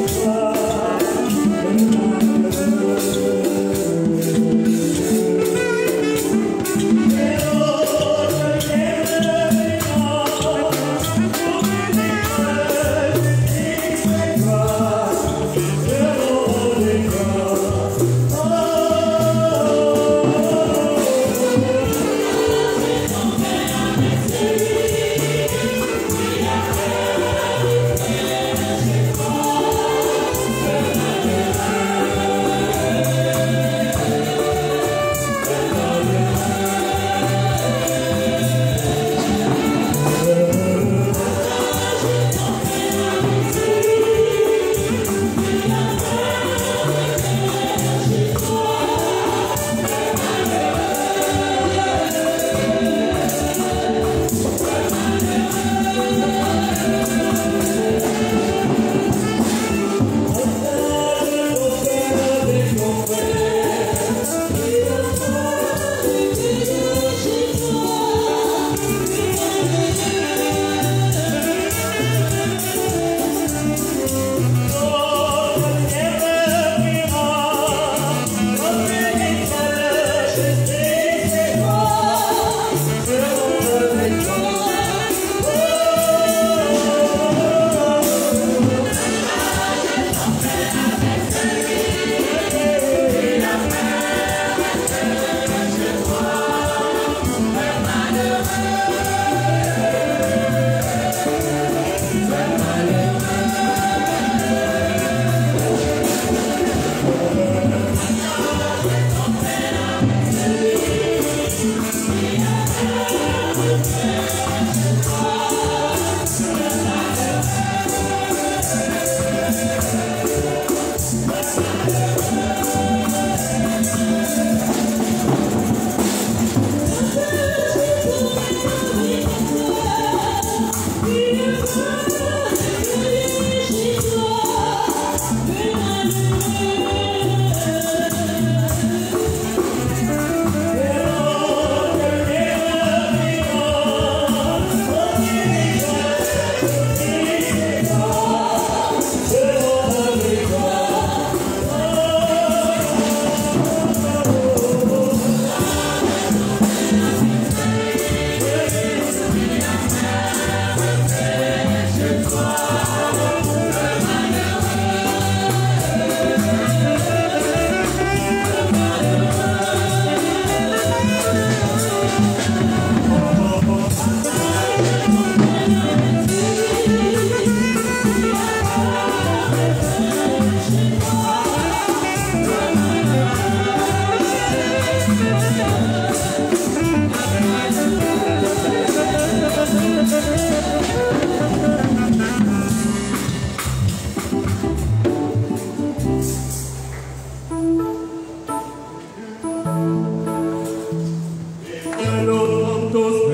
Los santos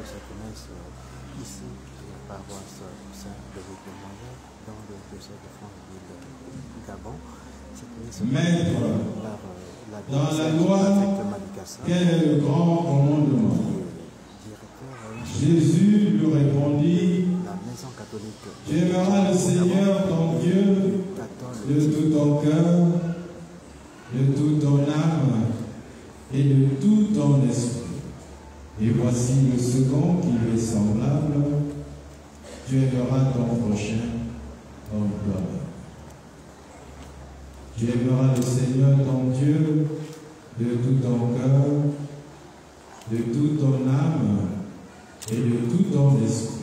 cette messe ici, à la paroisse Saint-Dominique de Montréal, dans le diocèse de Franceville, Gabon. Cette messe par dans la loi, quel est le grand commandement? Jésus lui répondit, tu aimeras le Seigneur ton Dieu de tout ton cœur, de toute ton âme et de tout ton esprit. Et voici le second qui lui est semblable, tu aimeras ton prochain comme toi-même. Tu aimeras le Seigneur ton Dieu de tout ton cœur, de toute ton âme et de tout ton esprit.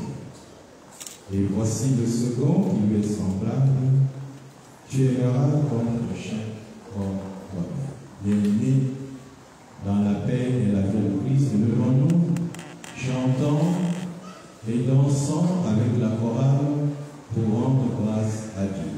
Et voici le second qui lui est semblable, tu aimeras ton prochain comme toi-même. Bien-aimés, dans la paix et la vie de Christ, levons-nous, chantons et dansons avec la chorale pour rendre grâce à Dieu.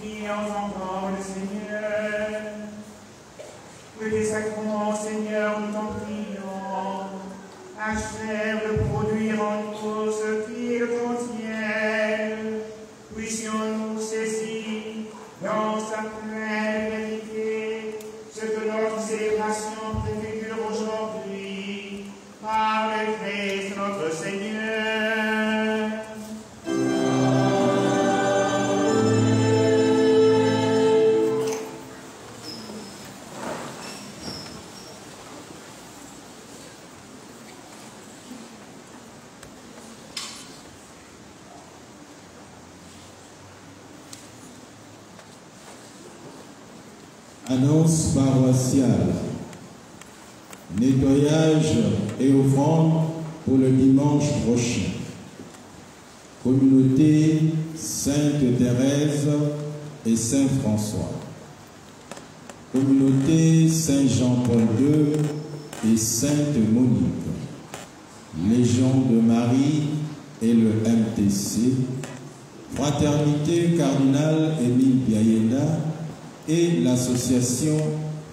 Prions encore le Seigneur. Que les sacrements, Seigneur, nous t'en prions, achève de produire en nous ce qu'ils contiennent. Puissions-nous saisir dans sa pleine vérité ce que notre célébration préfigure aujourd'hui par le Christ notre Seigneur. Annonce paroissiale. Nettoyage et offrande pour le dimanche prochain. Communauté Sainte Thérèse et Saint François. Communauté Saint Jean-Paul II et Sainte Monique. Légion de Marie et le MTC. Fraternité Cardinal Émile Biayenda et l'association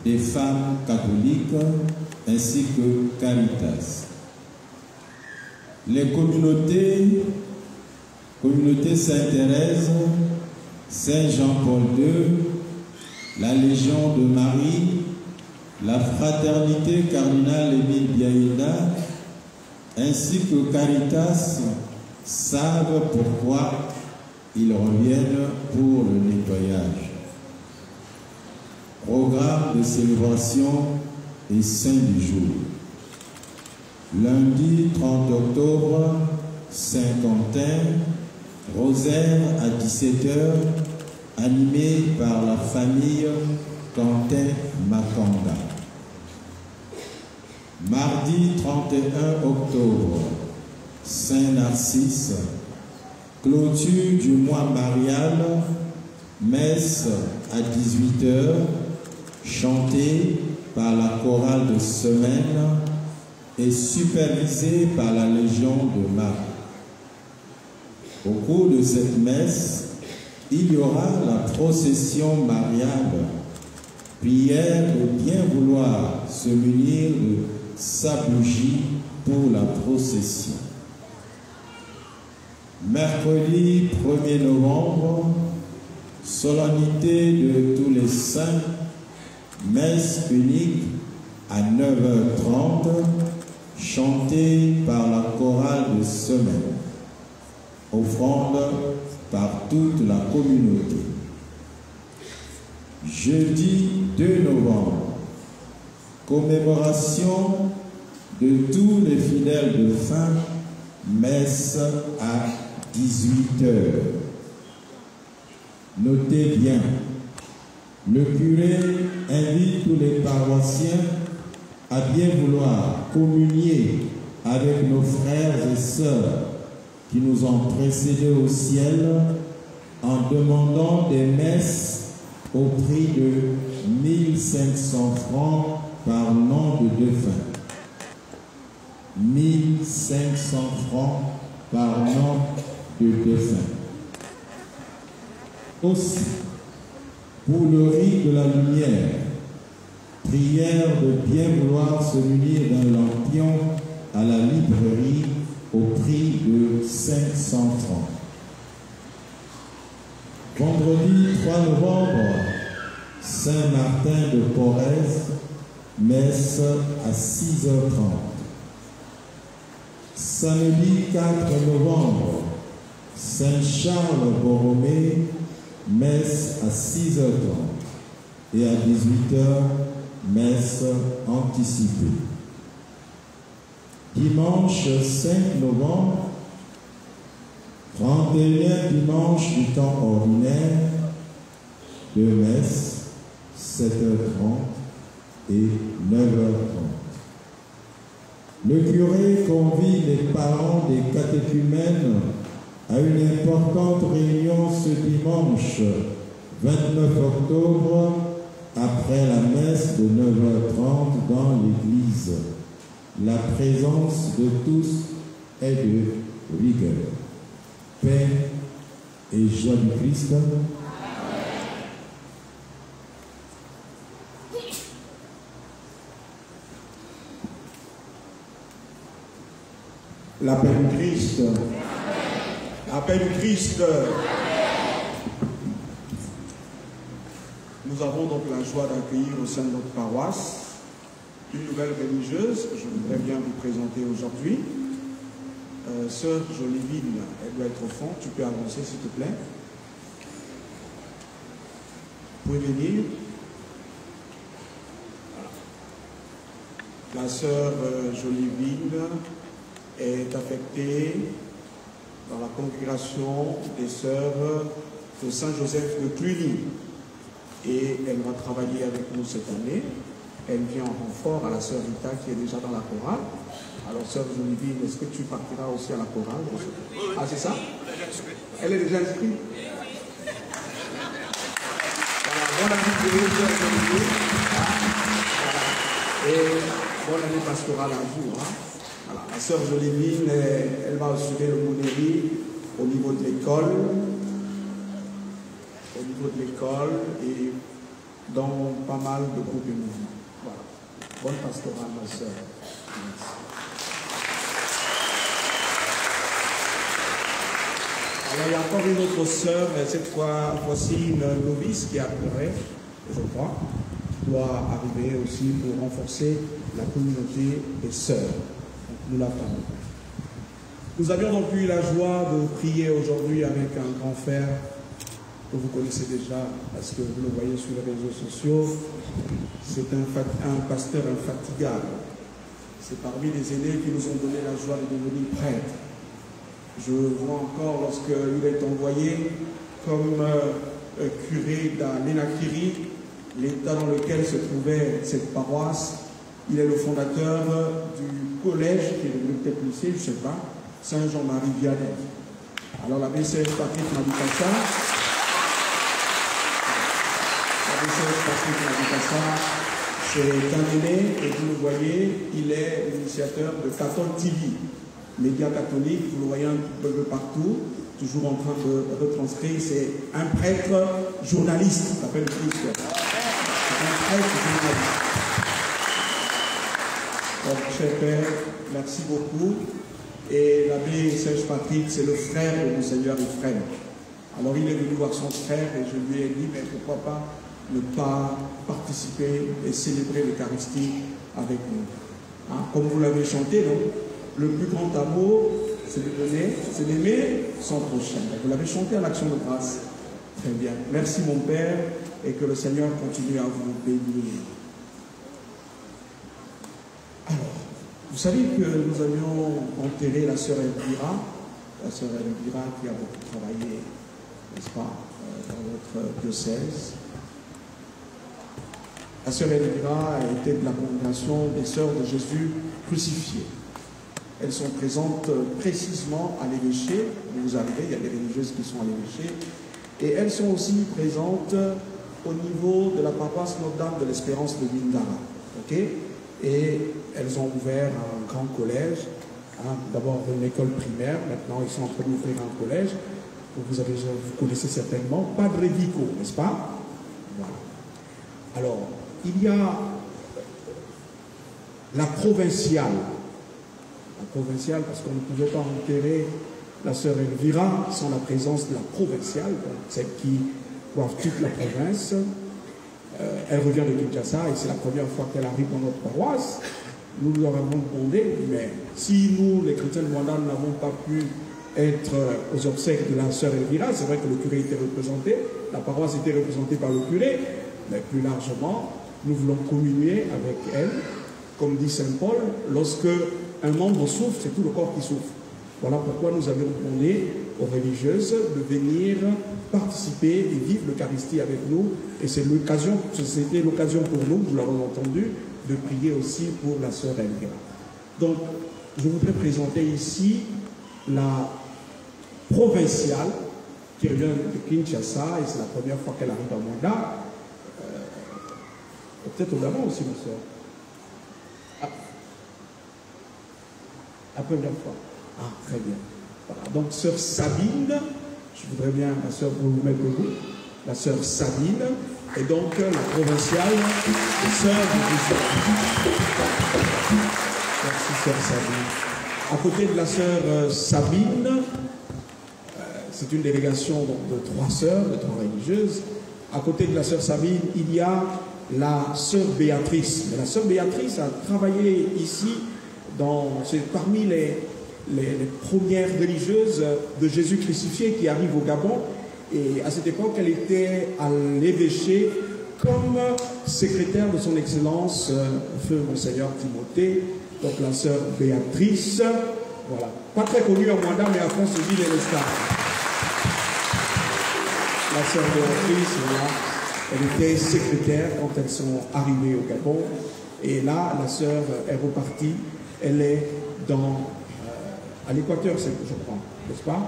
des femmes catholiques ainsi que Caritas. Les communautés Sainte-Thérèse, Saint Jean-Paul II, la Légion de Marie, la Fraternité cardinale Émile Biaïda, ainsi que Caritas savent pourquoi ils reviennent pour le nettoyage. Programme de célébration et saint du jour. Lundi 30 octobre, Saint-Quentin, rosaire à 17h, animé par la famille Quentin Makanda. Mardi 31 octobre, Saint-Narcisse, clôture du mois marial, messe à 18h, chantée par la chorale de semaine et supervisée par la Légion de Marie. Au cours de cette messe, il y aura la procession mariale, prière de bien vouloir se munir de sa bougie pour la procession. Mercredi 1er novembre, solennité de tous les saints, messe unique à 9h30, chantée par la chorale de semaine. Offrande par toute la communauté. Jeudi 2 novembre, commémoration de tous les fidèles de fin, messe à 18h. Notez bien, le curé invite tous les paroissiens à bien vouloir communier avec nos frères et sœurs qui nous ont précédés au ciel en demandant des messes au prix de 1500 francs par nom de défunt. 1500 francs par nom de défunt. Aussi, pour le rite de la lumière, prière de bien vouloir se munir d'un lampion à la librairie au prix de 500 francs. Vendredi 3 novembre, Saint-Martin de Porès, messe à 6h30. Samedi 4 novembre, Saint-Charles Borromée, messe à 6h30. Et à 18h, messe anticipée. Dimanche 5 novembre, 31e dimanche du temps ordinaire, deux messes, 7h30 et 9h30. Le curé convie les parents des catéchumènes à une importante réunion ce dimanche 29 octobre après la messe de 9h30 dans l'église. La présence de tous est de rigueur. Paix et joie du Christ. La paix du Christ. La paix du Christ. Nous avons donc la joie d'accueillir au sein de notre paroisse une nouvelle religieuse que je voudrais bien vous présenter aujourd'hui. Sœur Jolivine, elle doit être au fond. Tu peux avancer s'il te plaît. Vous pouvez venir. Voilà. La sœur Jolivine est affectée dans la congrégation des sœurs de Saint-Joseph de Cluny. Et elle va travailler avec nous cette année. Elle vient en renfort à la sœur Rita qui est déjà dans la chorale. Alors sœur Jolivine, est-ce que tu partiras aussi à la chorale? Ah, c'est ça? Elle est déjà inscrite. Voilà, bonne année sœur Jolivine. Et bonne année pastorale à vous. Hein. Voilà. La sœur Jolivine, elle va assurer le l'aumônerie au niveau de l'école. Au niveau de l'école et dans pas mal de groupes et mouvements. Voilà. Bonne pastorale, ma soeur. Merci. Alors, il y a encore une autre sœur, cette fois-ci une novice qui a pleuré, je crois, doit arriver aussi pour renforcer la communauté des sœurs. Nous l'attendons. Nous avions donc eu la joie de prier aujourd'hui avec un grand frère que vous connaissez déjà parce que vous le voyez sur les réseaux sociaux. C'est un pasteur infatigable. C'est parmi les aînés qui nous ont donné la joie de devenir prêtre. Je vois encore lorsqu'il est envoyé comme curé d'Alenakiri, l'état dans lequel se trouvait cette paroisse. Il est le fondateur du collège, qui est devenu peut-être lycée, je ne sais pas, Saint-Jean-Marie Vianney. Alors l'abbé Serge Patrick Mabikassa, c'est un aîné, et vous le voyez, il est l'initiateur de Cathol TV, média catholique, vous le voyez un peu partout, toujours en train de retranscrire. C'est un prêtre journaliste, ça s'appelle Christ. C'est un prêtre journaliste. Donc, cher Père, merci beaucoup. Et l'abbé Serge Patrick, c'est le frère de Monseigneur Ephraim. Alors, il est venu voir son frère et je lui ai dit, mais pourquoi pas ne pas participer et célébrer l'Eucharistie avec nous. Hein, comme vous l'avez chanté, donc, le plus grand amour, c'est de donner, c'est d'aimer son prochain. Vous l'avez chanté en action de grâce. Très bien. Merci mon Père et que le Seigneur continue à vous bénir. Alors, vous savez que nous avions enterré la sœur Elvira qui a beaucoup travaillé, n'est-ce pas, dans notre diocèse. La sœur Elvira était de la congrégation des sœurs de Jésus crucifié. Elles sont présentes précisément à l'évêché. Vous arrivez, il y a des religieuses qui sont à l'évêché. Et elles sont aussi présentes au niveau de la paroisse Notre-Dame de l'Espérance de Mindara. Okay? Et elles ont ouvert un grand collège. Hein, d'abord une école primaire, maintenant ils sont en train d'ouvrir un collège. Vous connaissez certainement Padre Vico, n'est-ce pas? Voilà. Alors, il y a la provinciale. La provinciale, parce qu'on ne pouvait pas enterrer la sœur Elvira sans la présence de la provinciale, donc celle qui coiffe toute la province. Elle revient de Kinshasa et c'est la première fois qu'elle arrive dans notre paroisse. Nous leur avons demandé, mais si nous, les chrétiens de Rwanda, n'avons pas pu être aux obsèques de la sœur Elvira, c'est vrai que le curé était représenté, la paroisse était représentée par le curé, mais plus largement, nous voulons communier avec elle. Comme dit Saint Paul, lorsque un membre souffre, c'est tout le corps qui souffre. Voilà pourquoi nous avions demandé aux religieuses de venir participer et vivre l'Eucharistie avec nous. Et c'était l'occasion pour nous, vous l'avez entendu, de prier aussi pour la sœur Elvira. Donc, je voudrais présenter ici la provinciale qui revient de Kinshasa, et c'est la première fois qu'elle arrive à Mwanda. Peut-être au Gabon aussi, ma sœur. La première fois. Ah, très bien. Voilà. Donc, sœur Sabine, je voudrais bien, ma sœur, pour vous mettre debout, la sœur Sabine, et donc la provinciale, sœur de Jésus. Merci, sœur Sabine. À côté de la sœur Sabine, c'est une délégation donc, de 3 sœurs, de 3 religieuses. À côté de la sœur Sabine, il y a la sœur Béatrice. Mais la sœur Béatrice a travaillé ici, c'est parmi les premières religieuses de Jésus crucifié qui arrivent au Gabon. Et à cette époque, elle était à l'évêché comme secrétaire de son Excellence, Feu Monseigneur Timothée, donc la sœur Béatrice. Voilà. Pas très connue en Rwanda, mais à France-Ville et le Stade. La sœur Béatrice, voilà, elle était secrétaire quand elles sont arrivées au Gabon. Et là, la sœur est repartie. Elle est à l'Équateur, je crois, n'est-ce pas?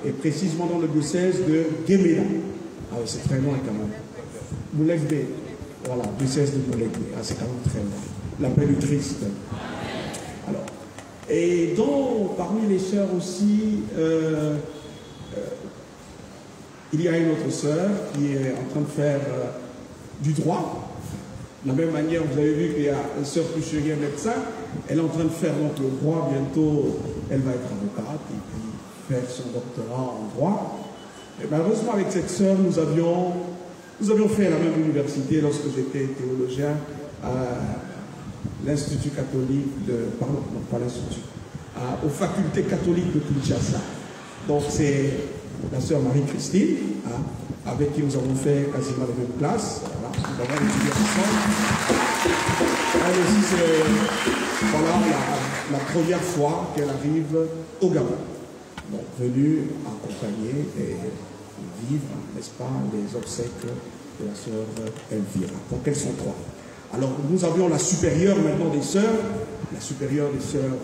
Et précisément dans le diocèse de Guéméla. Ah oui, c'est très loin quand même. Moulekbe, voilà, diocèse de Moulekbe. Ah, c'est quand même très loin. La paix du Christ. Alors, et parmi les sœurs aussi, il y a une autre sœur qui est en train de faire du droit. De la même manière, vous avez vu qu'il y a une sœur Pucherier médecin, elle est en train de faire donc le droit, bientôt elle va être avocate et puis faire son doctorat en droit. Et malheureusement, avec cette sœur, nous avions fait à la même université lorsque j'étais théologien à l'Institut catholique pardon, non pas l'Institut, aux facultés catholiques de Kinshasa. Donc c'est la sœur Marie-Christine, avec qui nous avons fait quasiment les mêmes classes. Voilà, nous avons étudié ensemble. Elle aussi, c'est voilà, la première fois qu'elle arrive au Gabon. Donc venue accompagner et vivre, n'est-ce pas, les obsèques de la sœur Elvira. Donc elles sont trois. Alors nous avions la supérieure maintenant des sœurs, la supérieure des sœurs,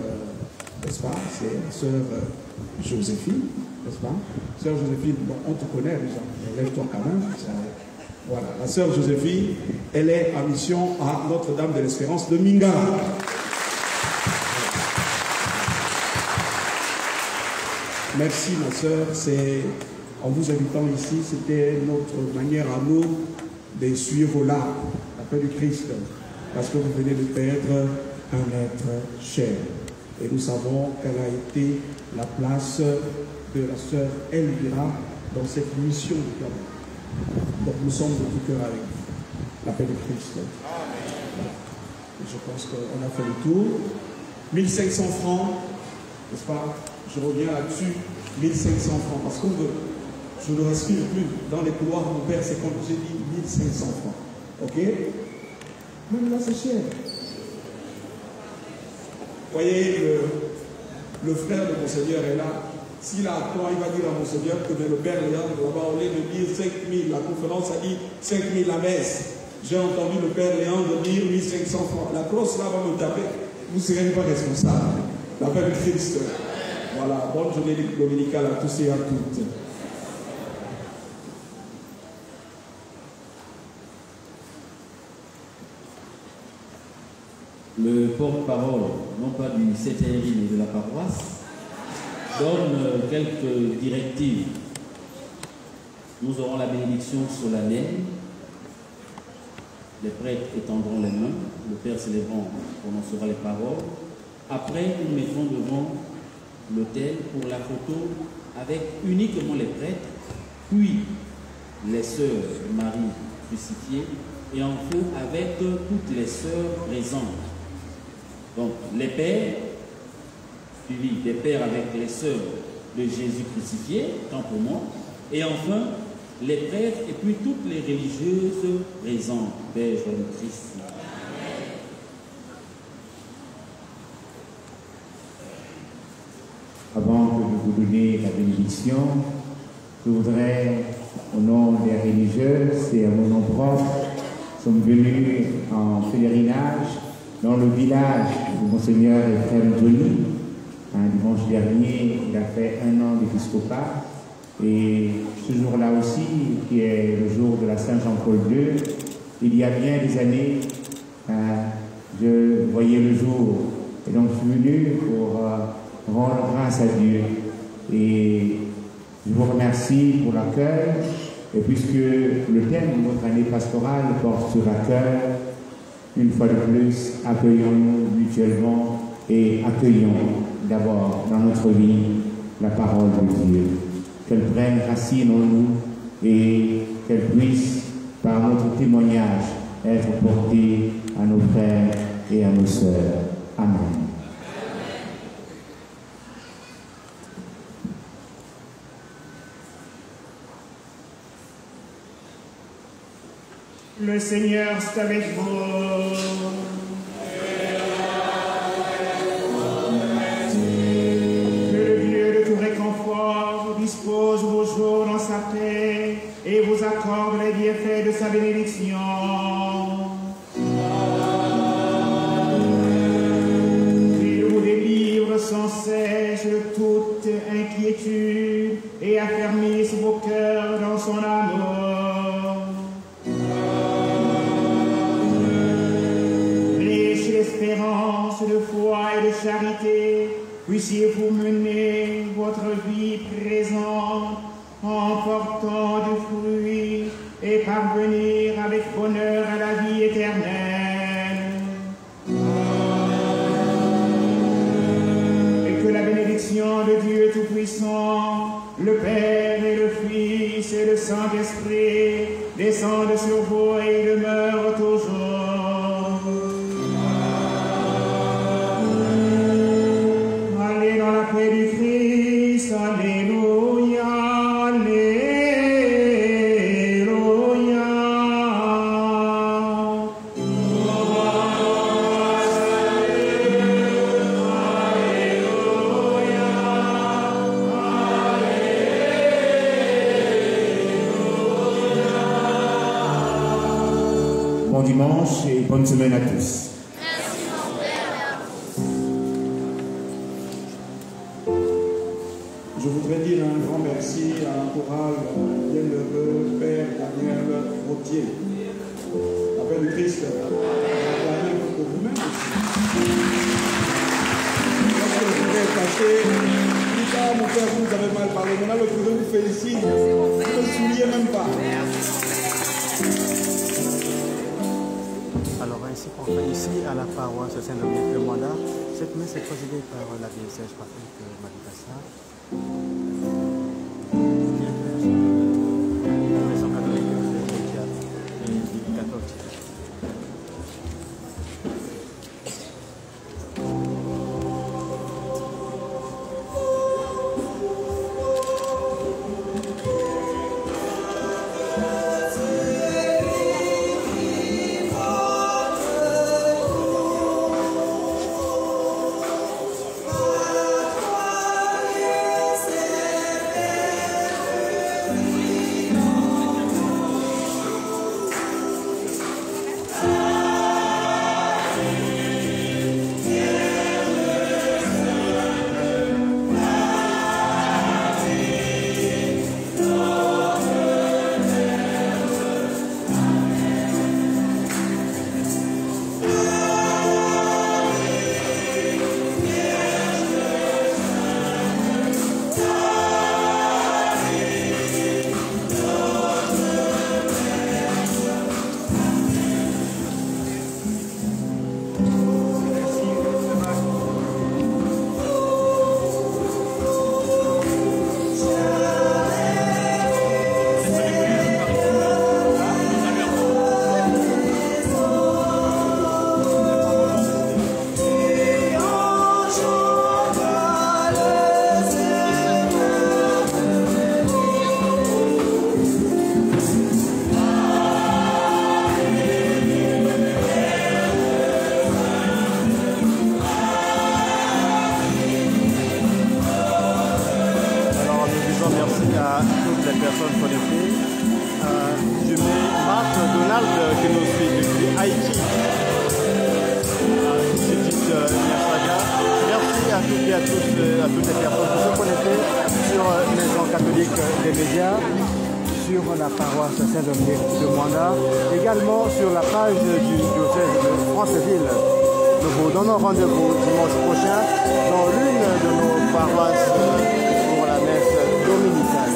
n'est-ce pas, c'est la sœur Joséphine, n'est-ce pas? Sœur Joséphine, bon, on te connaît déjà, lève-toi quand même. Voilà, la sœur Joséphine, elle est en mission à Notre-Dame de l'Espérance de Minga. Merci ma sœur, en vous invitant ici, c'était notre manière à nous de suivre la paix du Christ, parce que vous venez de perdre un être cher. Et nous savons quelle a été la place de la sœur Elvira dans cette mission du Gabon. Donc nous sommes de tout cœur avec vous. La paix du Christ. Et je pense qu'on a fait le tour. 1500 francs, n'est-ce pas? Je reviens là-dessus. 1500 francs. Parce que je ne respire plus dans les couloirs de mon père, c'est comme j'ai dit 1500 francs. Ok? Même là, c'est cher. Voyez, le frère de Monseigneur est là. S'il a à toi, il va dire à Monseigneur que le Père Léandre, là-bas, au lieu de dire 5000, la conférence a dit 5000 la messe. J'ai entendu le Père Léandre dire 1500 francs. La crosse là va me taper. Vous ne serez pas responsable. La paix de Christ. Voilà, bonne journée dominicale à tous et à toutes. Le porte-parole, non pas du CTRI mais de la paroisse, donne quelques directives. Nous aurons la bénédiction solennelle. Les prêtres étendront les mains, le Père célébrant prononcera les paroles. Après, nous mettrons devant l'autel pour la photo avec uniquement les prêtres, puis les sœurs Marie crucifiées, et en feu avec toutes les sœurs présentes. Donc les pères, suivis des pères avec les sœurs de Jésus crucifié, tant pour moi, et enfin les prêtres et puis toutes les religieuses présentes, Père joyeux Christ. Avant que je vous donne la bénédiction, je voudrais, au nom des religieuses et à mon nom propre, nous sommes venus en pèlerinage dans le village de Monseigneur Ephrem Joly. Un dimanche dernier, il a fait 1 an d'épiscopat. Et ce jour-là aussi, qui est le jour de la Saint-Jean-Paul II, il y a bien des années, je voyais le jour. Et donc je suis venu pour rendre grâce à Dieu. Et je vous remercie pour l'accueil. Et puisque le thème de notre année pastorale porte sur l'accueil, une fois de plus, accueillons-nous mutuellement et accueillons d'abord dans notre vie la parole de Dieu. Qu'elle prenne racine en nous et qu'elle puisse, par notre témoignage, être portée à nos frères et à nos sœurs. Amen. Le Seigneur est avec vous. Que le Dieu de tout réconfort dispose vos jours dans sa paix et vous accorde les bienfaits de sa bénédiction. Qu'il vous délivre sans cesse de toute inquiétude et affermisse vos cœurs dans son amour. De foi et de charité, puissiez-vous mener votre vie présente en portant du fruit et parvenir avec bonheur Saint-Esprit descende sur vous et demeure toujours. Allez dans la paix du Christ, alléluia, alléluia. Bon dimanche et bonne semaine à tous. Je voudrais dire un grand merci à un choral bienheureux, Père Daniel Gauthier. Appel du Christ, acclamez pour vous-même aussi. Parce que je voudrais passer, plus tard, mon père, vous avez mal parlé, maintenant le curé vous félicite, vous ne le souliez même pas. Alors ainsi qu'on fait ici à la paroisse Saint-Dominique de Mwanda, cette messe est présidée par l'abbé Serge Patrick Mabikassa. Sur la paroisse Saint-Dominique de Mwanda, également sur la page du diocèse de Franceville. Nous vous donnons rendez-vous dimanche prochain dans l'une de nos paroisses pour la messe dominicale.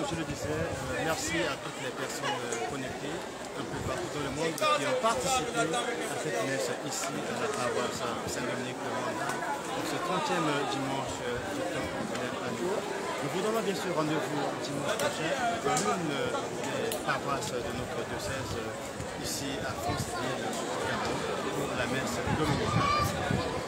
je le disais, merci à toutes les personnes connectées un peu partout dans le monde qui ont participé à cette messe ici à la paroisse Saint-Dominique de Mwanda pour ce 30e dimanche du temps ordinaire à jour. Nous vous donnons bien sûr rendez-vous dimanche prochain dans l'une des paroisses de notre diocèse ici à Franceville pour la messe dominicale.